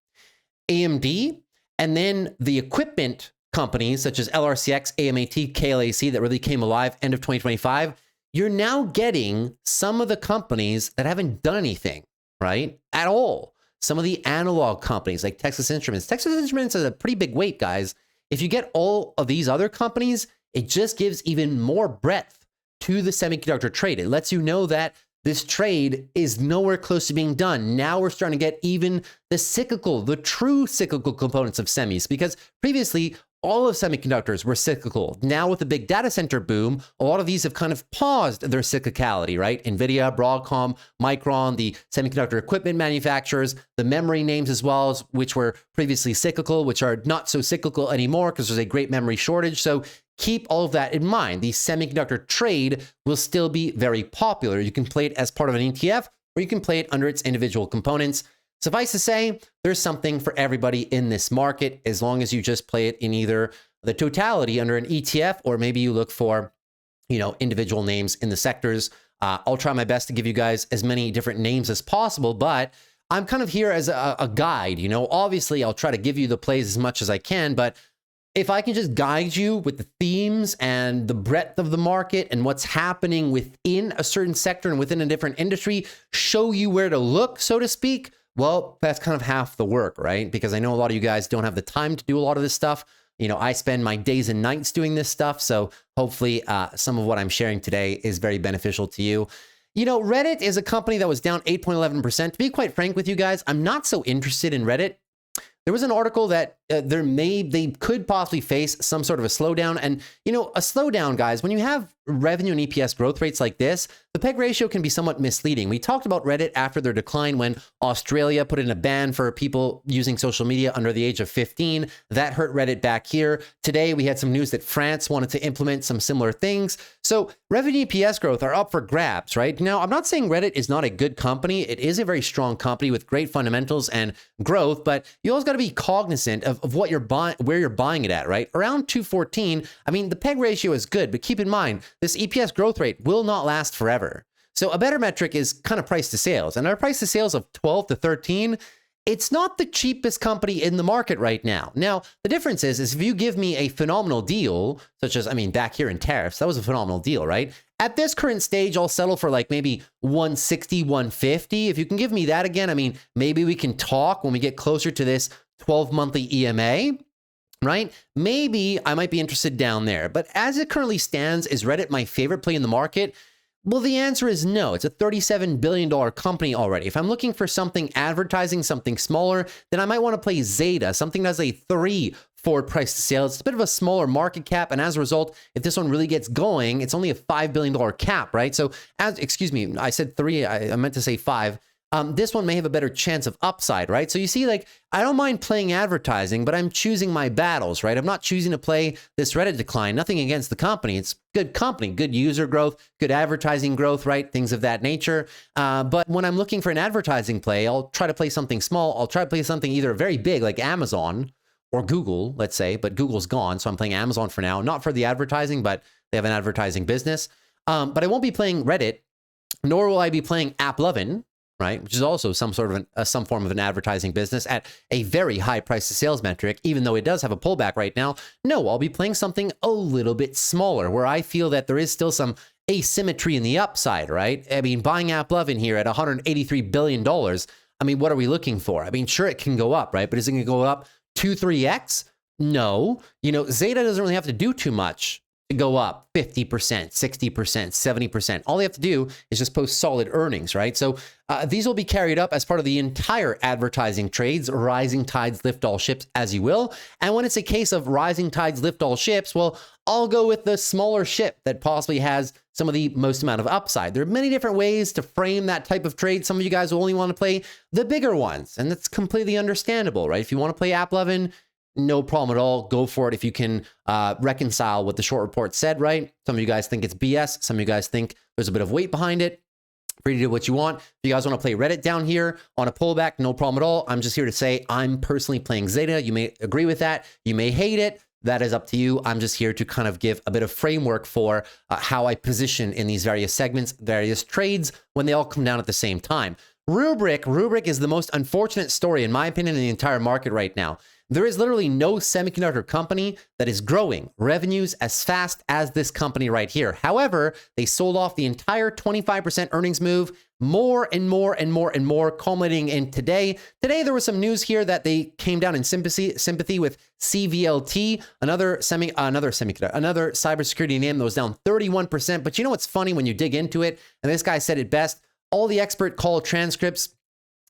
S1: AMD, and then the equipment companies such as LRCX, AMAT, KLAC that really came alive end of 2025, you're now getting some of the companies that haven't done anything, right, at all. Some of the analog companies like Texas Instruments. Texas Instruments is a pretty big weight, guys. If you get all of these other companies, it just gives even more breadth to the semiconductor trade. It lets you know that this trade is nowhere close to being done. Now we're starting to get even the true cyclical components of semis, because previously all of semiconductors were cyclical. Now with the big data center boom, a lot of these have kind of paused their cyclicality, right? NVIDIA, Broadcom, Micron, the semiconductor equipment manufacturers, the memory names as well, which were previously cyclical, which are not so cyclical anymore because there's a great memory shortage. So keep all of that in mind. The semiconductor trade will still be very popular. You can play it as part of an ETF, or you can play it under its individual components. Suffice to say, there's something for everybody in this market, as long as you just play it in either the totality under an ETF, or maybe you look for, individual names in the sectors. I'll try my best to give you guys as many different names as possible, but I'm kind of here as a guide. Obviously I'll try to give you the plays as much as I can, but if I can just guide you with the themes and the breadth of the market and what's happening within a certain sector and within a different industry, show you where to look, so to speak, well, that's kind of half the work, right? Because I know a lot of you guys don't have the time to do a lot of this stuff. I spend my days and nights doing this stuff. So hopefully some of what I'm sharing today is very beneficial to you. Reddit is a company that was down 8.11%. To be quite frank with you guys, I'm not so interested in Reddit. There was an article that they could possibly face some sort of a slowdown. And, a slowdown, guys, when you have revenue and EPS growth rates like this, the PEG ratio can be somewhat misleading. We talked about Reddit after their decline when Australia put in a ban for people using social media under the age of 15. That hurt Reddit back here. Today, we had some news that France wanted to implement some similar things. So revenue EPS growth are up for grabs, right? Now, I'm not saying Reddit is not a good company. It is a very strong company with great fundamentals and growth, but you always got to be cognizant of what you're buying, where you're buying it at, right? Around 214, I mean, the PEG ratio is good, but keep in mind, this EPS growth rate will not last forever. So a better metric is kind of price to sales. And our price to sales of 12 to 13, it's not the cheapest company in the market right now. Now, the difference is if you give me a phenomenal deal, such as, back here in tariffs, that was a phenomenal deal, right? At this current stage, I'll settle for like maybe 160, 150. If you can give me that again, maybe we can talk when we get closer to this 12 monthly EMA, right? Maybe I might be interested down there. But as it currently stands, is Reddit my favorite play in the market? Well, the answer is no. It's a $37 billion company already. If I'm looking for something advertising, something smaller, then I might want to play Zeta, something that has a 3 forward price to sales. It's a bit of a smaller market cap. And as a result, if this one really gets going, it's only a $5 billion cap, right? So excuse me, I said 3, I meant to say 5. This one may have a better chance of upside, right? So you see, I don't mind playing advertising, but I'm choosing my battles, right? I'm not choosing to play this Reddit decline. Nothing against the company. It's good company, good user growth, good advertising growth, right? Things of that nature. But when I'm looking for an advertising play, I'll try to play something small. I'll try to play something either very big like Amazon or Google, let's say, but Google's gone. So I'm playing Amazon for now, not for the advertising, but they have an advertising business. But I won't be playing Reddit, nor will I be playing AppLovin, right? Which is also some sort of some form of an advertising business at a very high price to sales metric, even though it does have a pullback right now. No, I'll be playing something a little bit smaller where I feel that there is still some asymmetry in the upside, right? Buying AppLovin here at $183 billion, what are we looking for? Sure, it can go up, right? But is it going to go up 2-3x? No. Zeta doesn't really have to do too much to go up 50%, 60%, 70%. All they have to do is just post solid earnings, right? So these will be carried up as part of the entire advertising trades. Rising tides lift all ships, as you will. And when it's a case of rising tides lift all ships, well, I'll go with the smaller ship that possibly has some of the most amount of upside. There are many different ways to frame that type of trade. Some of you guys will only want to play the bigger ones, and that's completely understandable, right? If you want to play AppLovin, no problem at all. Go for it if you can reconcile what the short report said, right? Some of you guys think it's BS. Some of you guys think there's a bit of weight behind it. Free to do what you want. If you guys want to play Reddit down here on a pullback, no problem at all. I'm just here to say I'm personally playing Zeta. You may agree with that. You may hate it. That is up to you. I'm just here to kind of give a bit of framework for how I position in these various segments, various trades, when they all come down at the same time. Rubrik is the most unfortunate story, in my opinion, in the entire market right now. There is literally no semiconductor company that is growing revenues as fast as this company right here. However, they sold off the entire 25% earnings move, more and more and more and more, culminating in today. Today, there was some news here that they came down in sympathy with CVLT, another cybersecurity name that was down 31%. But you know what's funny when you dig into it? And this guy said it best. All the expert call transcripts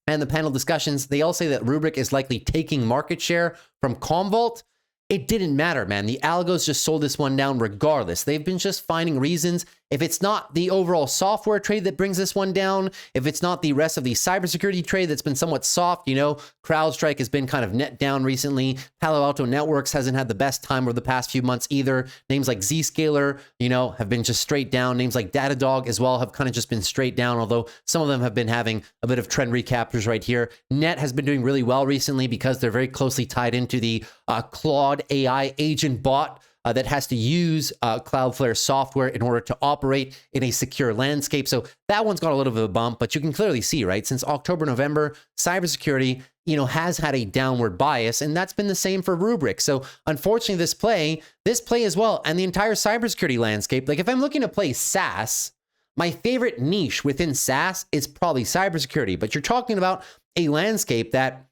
S1: and the panel discussions, they all say that Rubrik is likely taking market share from Commvault. it didn't matter, man. The algos just sold this one down regardless. They've been just finding reasons. If it's not the overall software trade that brings this one down, if it's not the rest of the cybersecurity trade that's been somewhat soft, you know, CrowdStrike has been kind of net down recently. Palo Alto Networks hasn't had the best time over the past few months either. Names like Zscaler, you know, have been just straight down. Names like Datadog as well have kind of just been straight down, although some of them have been having a bit of trend recaptures right here. Net has been doing really well recently because they're very closely tied into the Claude AI agent bot that has to use Cloudflare software in order to operate in a secure landscape. So that one's got a little bit of a bump, but you can clearly see, right, since October, November, cybersecurity, you know, has had a downward bias, and that's been the same for Rubrik. So unfortunately, this play as well, and the entire cybersecurity landscape, like if I'm looking to play SaaS, my favorite niche within SaaS is probably cybersecurity, but you're talking about a landscape that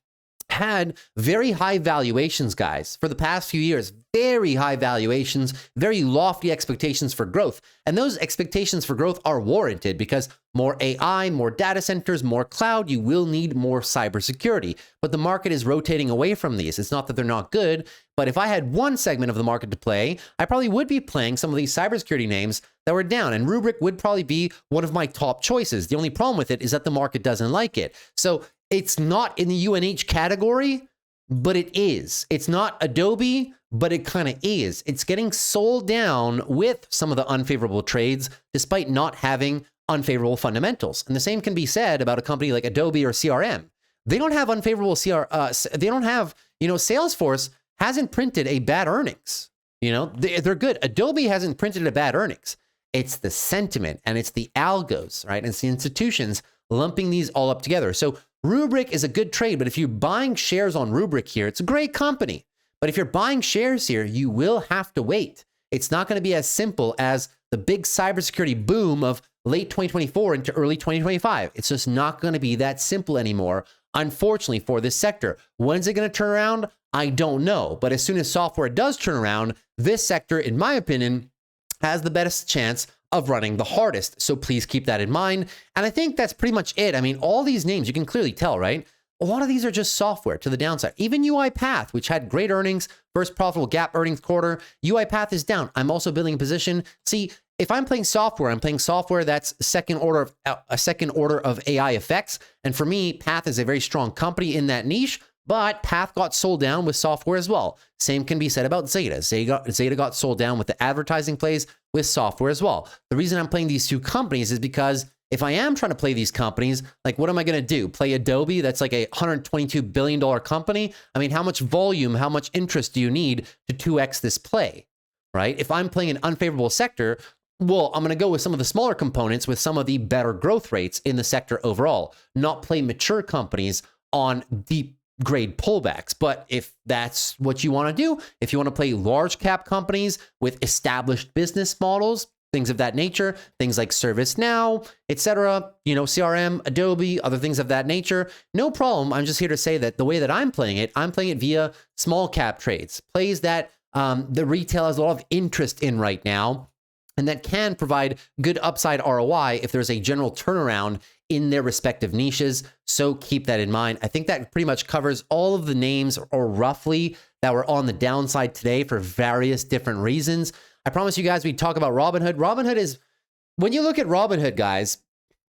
S1: had very high valuations, guys, for the past few years. Very high valuations, very lofty expectations for growth. And those expectations for growth are warranted because more AI, more data centers, more cloud, you will need more cybersecurity. But the market is rotating away from these. It's not that they're not good, but if I had one segment of the market to play, I probably would be playing some of these cybersecurity names that were down. And Rubrik would probably be one of my top choices. The only problem with it is that the market doesn't like it. So it's not in the UNH category, but it is. It's not Adobe, but it kind of is. It's getting sold down with some of the unfavorable trades, despite not having unfavorable fundamentals. And the same can be said about a company like Adobe or CRM. They don't have unfavorable they don't have, you know, Salesforce hasn't printed a bad earnings. You know, they're good. Adobe hasn't printed a bad earnings. It's the sentiment and it's the algos, right? And it's the institutions lumping these all up together. So Rubrik is a good trade, but if you're buying shares on Rubrik here, it's a great company. But if you're buying shares here, you will have to wait. It's not going to be as simple as the big cybersecurity boom of late 2024 into early 2025. It's just not going to be that simple anymore, unfortunately, for this sector. When's it going to turn around? I don't know. But as soon as software does turn around, this sector, in my opinion, has the best chance of running the hardest. So please keep that in mind. And I think that's pretty much it. I mean, all these names, you can clearly tell, right? A lot of these are just software to the downside. Even UiPath, which had great earnings, first profitable GAAP earnings quarter, UiPath is down. I'm also building a position. See, if I'm playing software, I'm playing software that's a second order of AI effects. And for me, Path is a very strong company in that niche. But Path got sold down with software as well. Same can be said about Zeta. Zeta got sold down with the advertising plays with software as well. The reason I'm playing these two companies is because if I am trying to play these companies, like what am I going to do? Play Adobe? That's like a $122 billion company. I mean, how much volume, how much interest do you need to 2x this play, right? If I'm playing an unfavorable sector, well, I'm going to go with some of the smaller components with some of the better growth rates in the sector overall, not play mature companies on deep grade pullbacks. But if that's what you want to do, if you want to play large cap companies with established business models, things of that nature, things like ServiceNow, etc., you know, CRM, Adobe, other things of that nature, no problem. I'm just here to say that the way that I'm playing it via small cap trades, plays that the retail has a lot of interest in right now, and that can provide good upside ROI if there's a general turnaround in their respective niches. So keep that in mind. I think that pretty much covers all of the names, or roughly, that were on the downside today for various different reasons. I promise you guys we'd talk about Robinhood. Robinhood is, when you look at Robinhood, guys,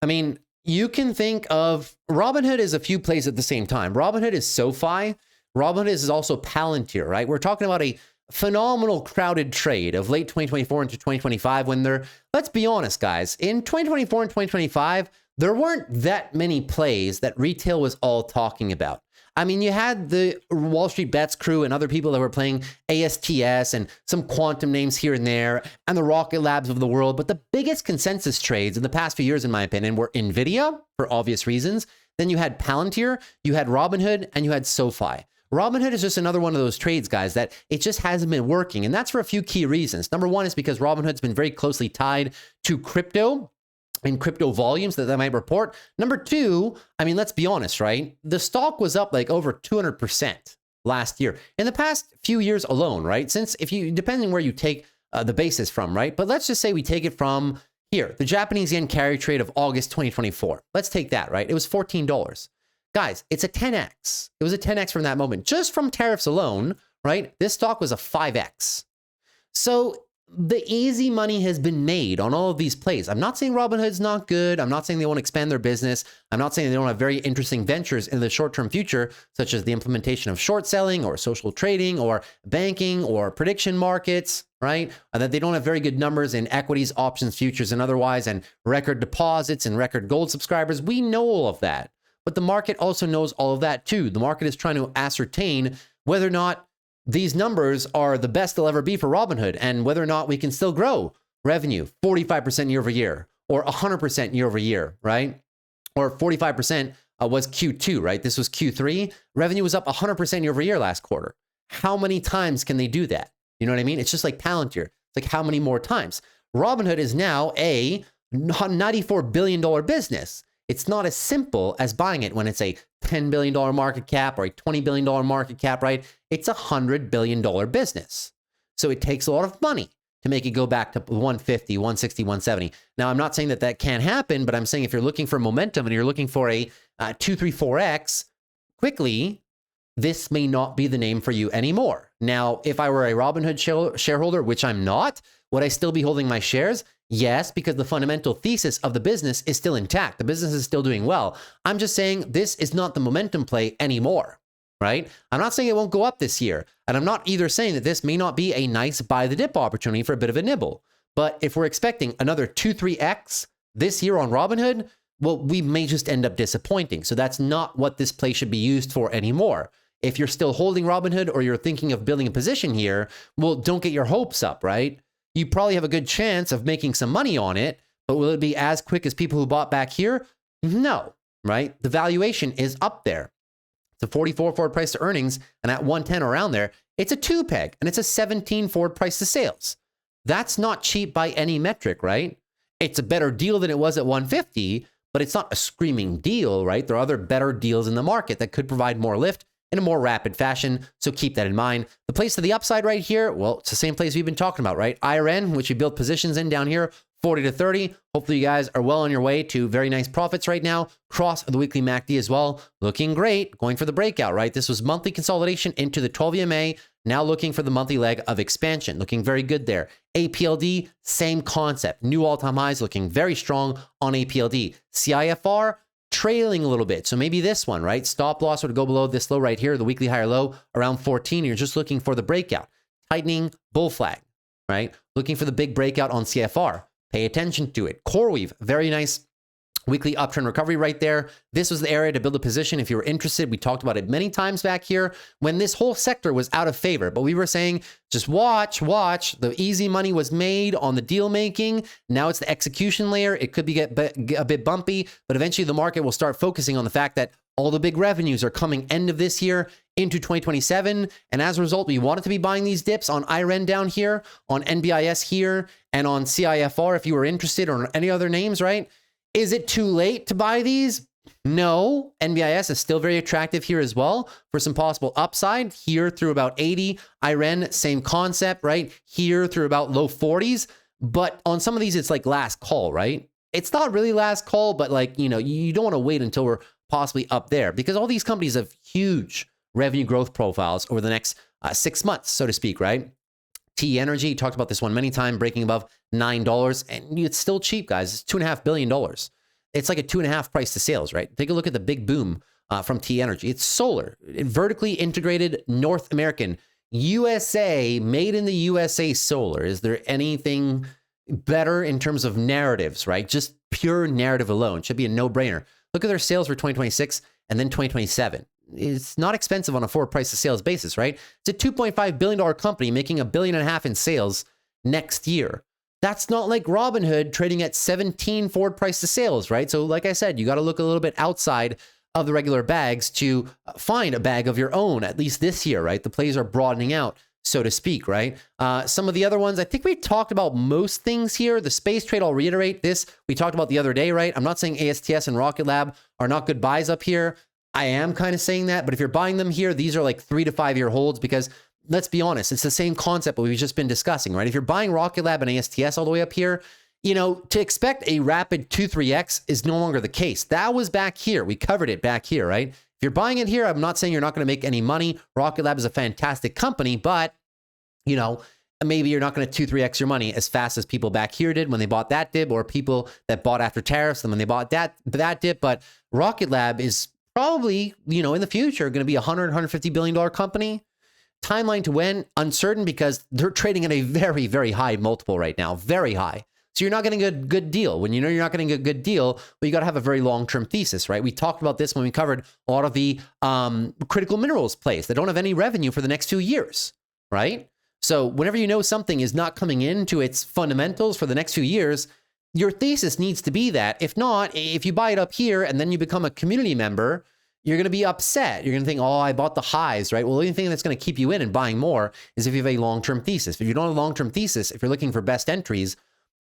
S1: I mean, you can think of Robinhood as a few plays at the same time. Robinhood is SOFI. Robinhood is also Palantir, right? We're talking about a phenomenal crowded trade of late 2024 into 2025 when they're, let's be honest, guys, in 2024 and 2025, there weren't that many plays that retail was all talking about. I mean, you had the Wall Street Bets crew and other people that were playing ASTS and some quantum names here and there and the Rocket Labs of the world. But the biggest consensus trades in the past few years, in my opinion, were NVIDIA for obvious reasons. Then you had Palantir, you had Robinhood, and you had SOFI. Robinhood is just another one of those trades, guys, that it just hasn't been working. And that's for a few key reasons. Number one is because Robinhood's been very closely tied to crypto and crypto volumes that they might report. Number two, I mean, let's be honest, right? The stock was up like over 200% last year. In the past few years alone, right? Since depending where you take the basis from, right? But let's just say we take it from here, the Japanese yen carry trade of August 2024. Let's take that, right? It was $14. Guys, it's a 10x. It was a 10x from that moment. Just from tariffs alone, right? This stock was a 5x. So the easy money has been made on all of these plays. I'm not saying Robinhood's not good. I'm not saying they won't expand their business. I'm not saying they don't have very interesting ventures in the short-term future, such as the implementation of short selling or social trading or banking or prediction markets, right? And that they don't have very good numbers in equities, options, futures, and otherwise, and record deposits and record gold subscribers. We know all of that. But the market also knows all of that too. The market is trying to ascertain whether or not these numbers are the best they'll ever be for Robinhood and whether or not we can still grow revenue 45% year over year or 100% year over year, right? Or 45% was Q2, right? This was Q3. Revenue was up 100% year over year last quarter. How many times can they do that? You know what I mean? It's just like Palantir. It's like how many more times? Robinhood is now a $94 billion business. It's not as simple as buying it when it's a $10 billion market cap or a $20 billion market cap, right? It's a $100 billion business. So it takes a lot of money to make it go back to 150, 160, 170. Now, I'm not saying that that can't happen, but I'm saying if you're looking for momentum and you're looking for a 2, 3, 4x quickly, this may not be the name for you anymore. Now, if I were a Robinhood shareholder, which I'm not, would I still be holding my shares? Yes, because the fundamental thesis of the business is still intact. The business is still doing well. I'm just saying this is not the momentum play anymore, right? I'm not saying it won't go up this year. And I'm not either saying that this may not be a nice buy the dip opportunity for a bit of a nibble. But if we're expecting another 2, 3x this year on Robinhood, well, we may just end up disappointing. So that's not what this play should be used for anymore. If you're still holding Robinhood or you're thinking of building a position here, well, don't get your hopes up, right? You probably have a good chance of making some money on it, but will it be as quick as people who bought back here? No, right? The valuation is up there. It's a 44 forward price to earnings, and at 110 around there, it's a 2 peg, and it's a 17 forward price to sales. That's not cheap by any metric, right? It's a better deal than it was at 150, but it's not a screaming deal, right? There are other better deals in the market that could provide more lift in a more rapid fashion, so keep that in mind. The place to the upside right here, well, it's the same place we've been talking about, right? IRN, which we built positions in down here, 40 to 30. Hopefully you guys are well on your way to very nice profits right now. Cross the weekly MACD as well, looking great, going for the breakout, right? This was monthly consolidation into the 12 EMA, now looking for the monthly leg of expansion, looking very good there. APLD, same concept, new all-time highs, looking very strong on APLD. CIFR, trailing a little bit. So maybe this one, right? Stop loss would go below this low right here, the weekly higher low around 14. You're just looking for the breakout. Tightening, bull flag, right? Looking for the big breakout on CFR. Pay attention to it. CoreWeave, very nice weekly uptrend recovery right there. This was the area to build a position if you were interested. We talked about it many times back here when this whole sector was out of favor, but we were saying, just watch. The easy money was made on the deal making. Now it's the execution layer. It could be a bit bumpy, but eventually the market will start focusing on the fact that all the big revenues are coming end of this year into 2027. And as a result, we wanted to be buying these dips on IREN down here, on NBIS here, and on CIFR if you were interested, or any other names, right? Is it too late to buy these? No. NBIS is still very attractive here as well for some possible upside here through about 80. IREN, same concept, right? Here through about low 40s. But on some of these, it's like last call, right? It's not really last call, but like, you know, you don't want to wait until we're possibly up there because all these companies have huge revenue growth profiles over the next 6 months, so to speak, right? T Energy, talked about this one many times, breaking above $9, and it's still cheap, guys. It's $2.5 billion. It's like a 2.5 price to sales, right? Take a look at the big boom from T Energy. It's solar, vertically integrated North American, USA, made in the USA solar. Is there anything better in terms of narratives, right? Just pure narrative alone. Should be a no-brainer. Look at their sales for 2026 and then 2027. It's not expensive on a forward price to sales basis, right? It's a $2.5 billion company making $1.5 billion in sales next year. That's not like Robinhood trading at 17 forward price to sales, right? So like I said, you got to look a little bit outside of the regular bags to find a bag of your own, at least this year, right? The plays are broadening out, so to speak, right? Some of the other ones, I think we talked about most things here. The space trade, I'll reiterate this. We talked about the other day, right? I'm not saying ASTS and Rocket Lab are not good buys up here. I am kind of saying that, but if you're buying them here, these are like 3 to 5 year holds because let's be honest, it's the same concept that we've just been discussing, right? If you're buying Rocket Lab and ASTS all the way up here, you know, to expect a rapid 2-3x is no longer the case. That was back here. We covered it back here, right? If you're buying it here, I'm not saying you're not going to make any money. Rocket Lab is a fantastic company, but you know, maybe you're not going to 2-3x your money as fast as people back here did when they bought that dip, or people that bought after tariffs and when they bought that dip. But Rocket Lab is probably, you know, in the future going to be a $150 billion company. Timeline to when, uncertain, because they're trading at a very, very high multiple right now, very high. So you're not getting a good deal. When you know you're not getting a good deal, well, you got to have a very long-term thesis, right? We talked about this when we covered a lot of the critical minerals plays that don't have any revenue for the next 2 years, right? So whenever you know something is not coming into its fundamentals for the next few years, your thesis needs to be that. If not, if you buy it up here and then you become a community member, you're going to be upset. You're going to think, oh, I bought the highs, right? Well, the only thing that's going to keep you in and buying more is if you have a long-term thesis. If you don't have a long-term thesis, if you're looking for best entries,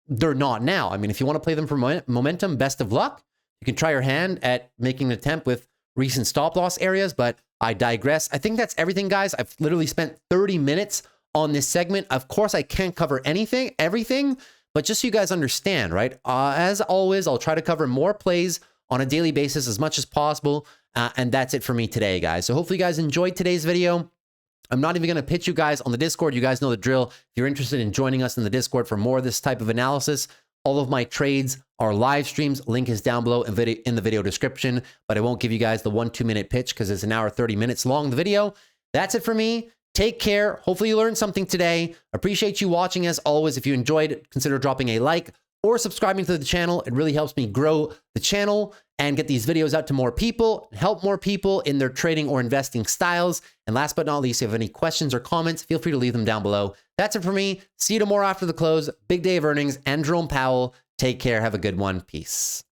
S1: they're not now. I mean, if you want to play them for momentum, best of luck. You can try your hand at making an attempt with recent stop loss areas, but I digress. I think that's everything, guys. I've literally spent 30 minutes on this segment. Of course, I can't cover everything, but just so you guys understand, right? As always, I'll try to cover more plays on a daily basis as much as possible. And that's it for me today, guys. So hopefully you guys enjoyed today's video. I'm not even going to pitch you guys on the Discord. You guys know the drill. If you're interested in joining us in the Discord for more of this type of analysis, all of my trades are live streams. Link is down below in the video description, but I won't give you guys the 1-2 minute pitch because it's an hour, 30 minutes long, the video. That's it for me. Take care. Hopefully you learned something today. Appreciate you watching as always. If you enjoyed, consider dropping a like or subscribing to the channel. It really helps me grow the channel and get these videos out to more people, help more people in their trading or investing styles. And last but not least, if you have any questions or comments, feel free to leave them down below. That's it for me. See you tomorrow after the close. Big day of earnings and Jerome Powell. Take care. Have a good one. Peace.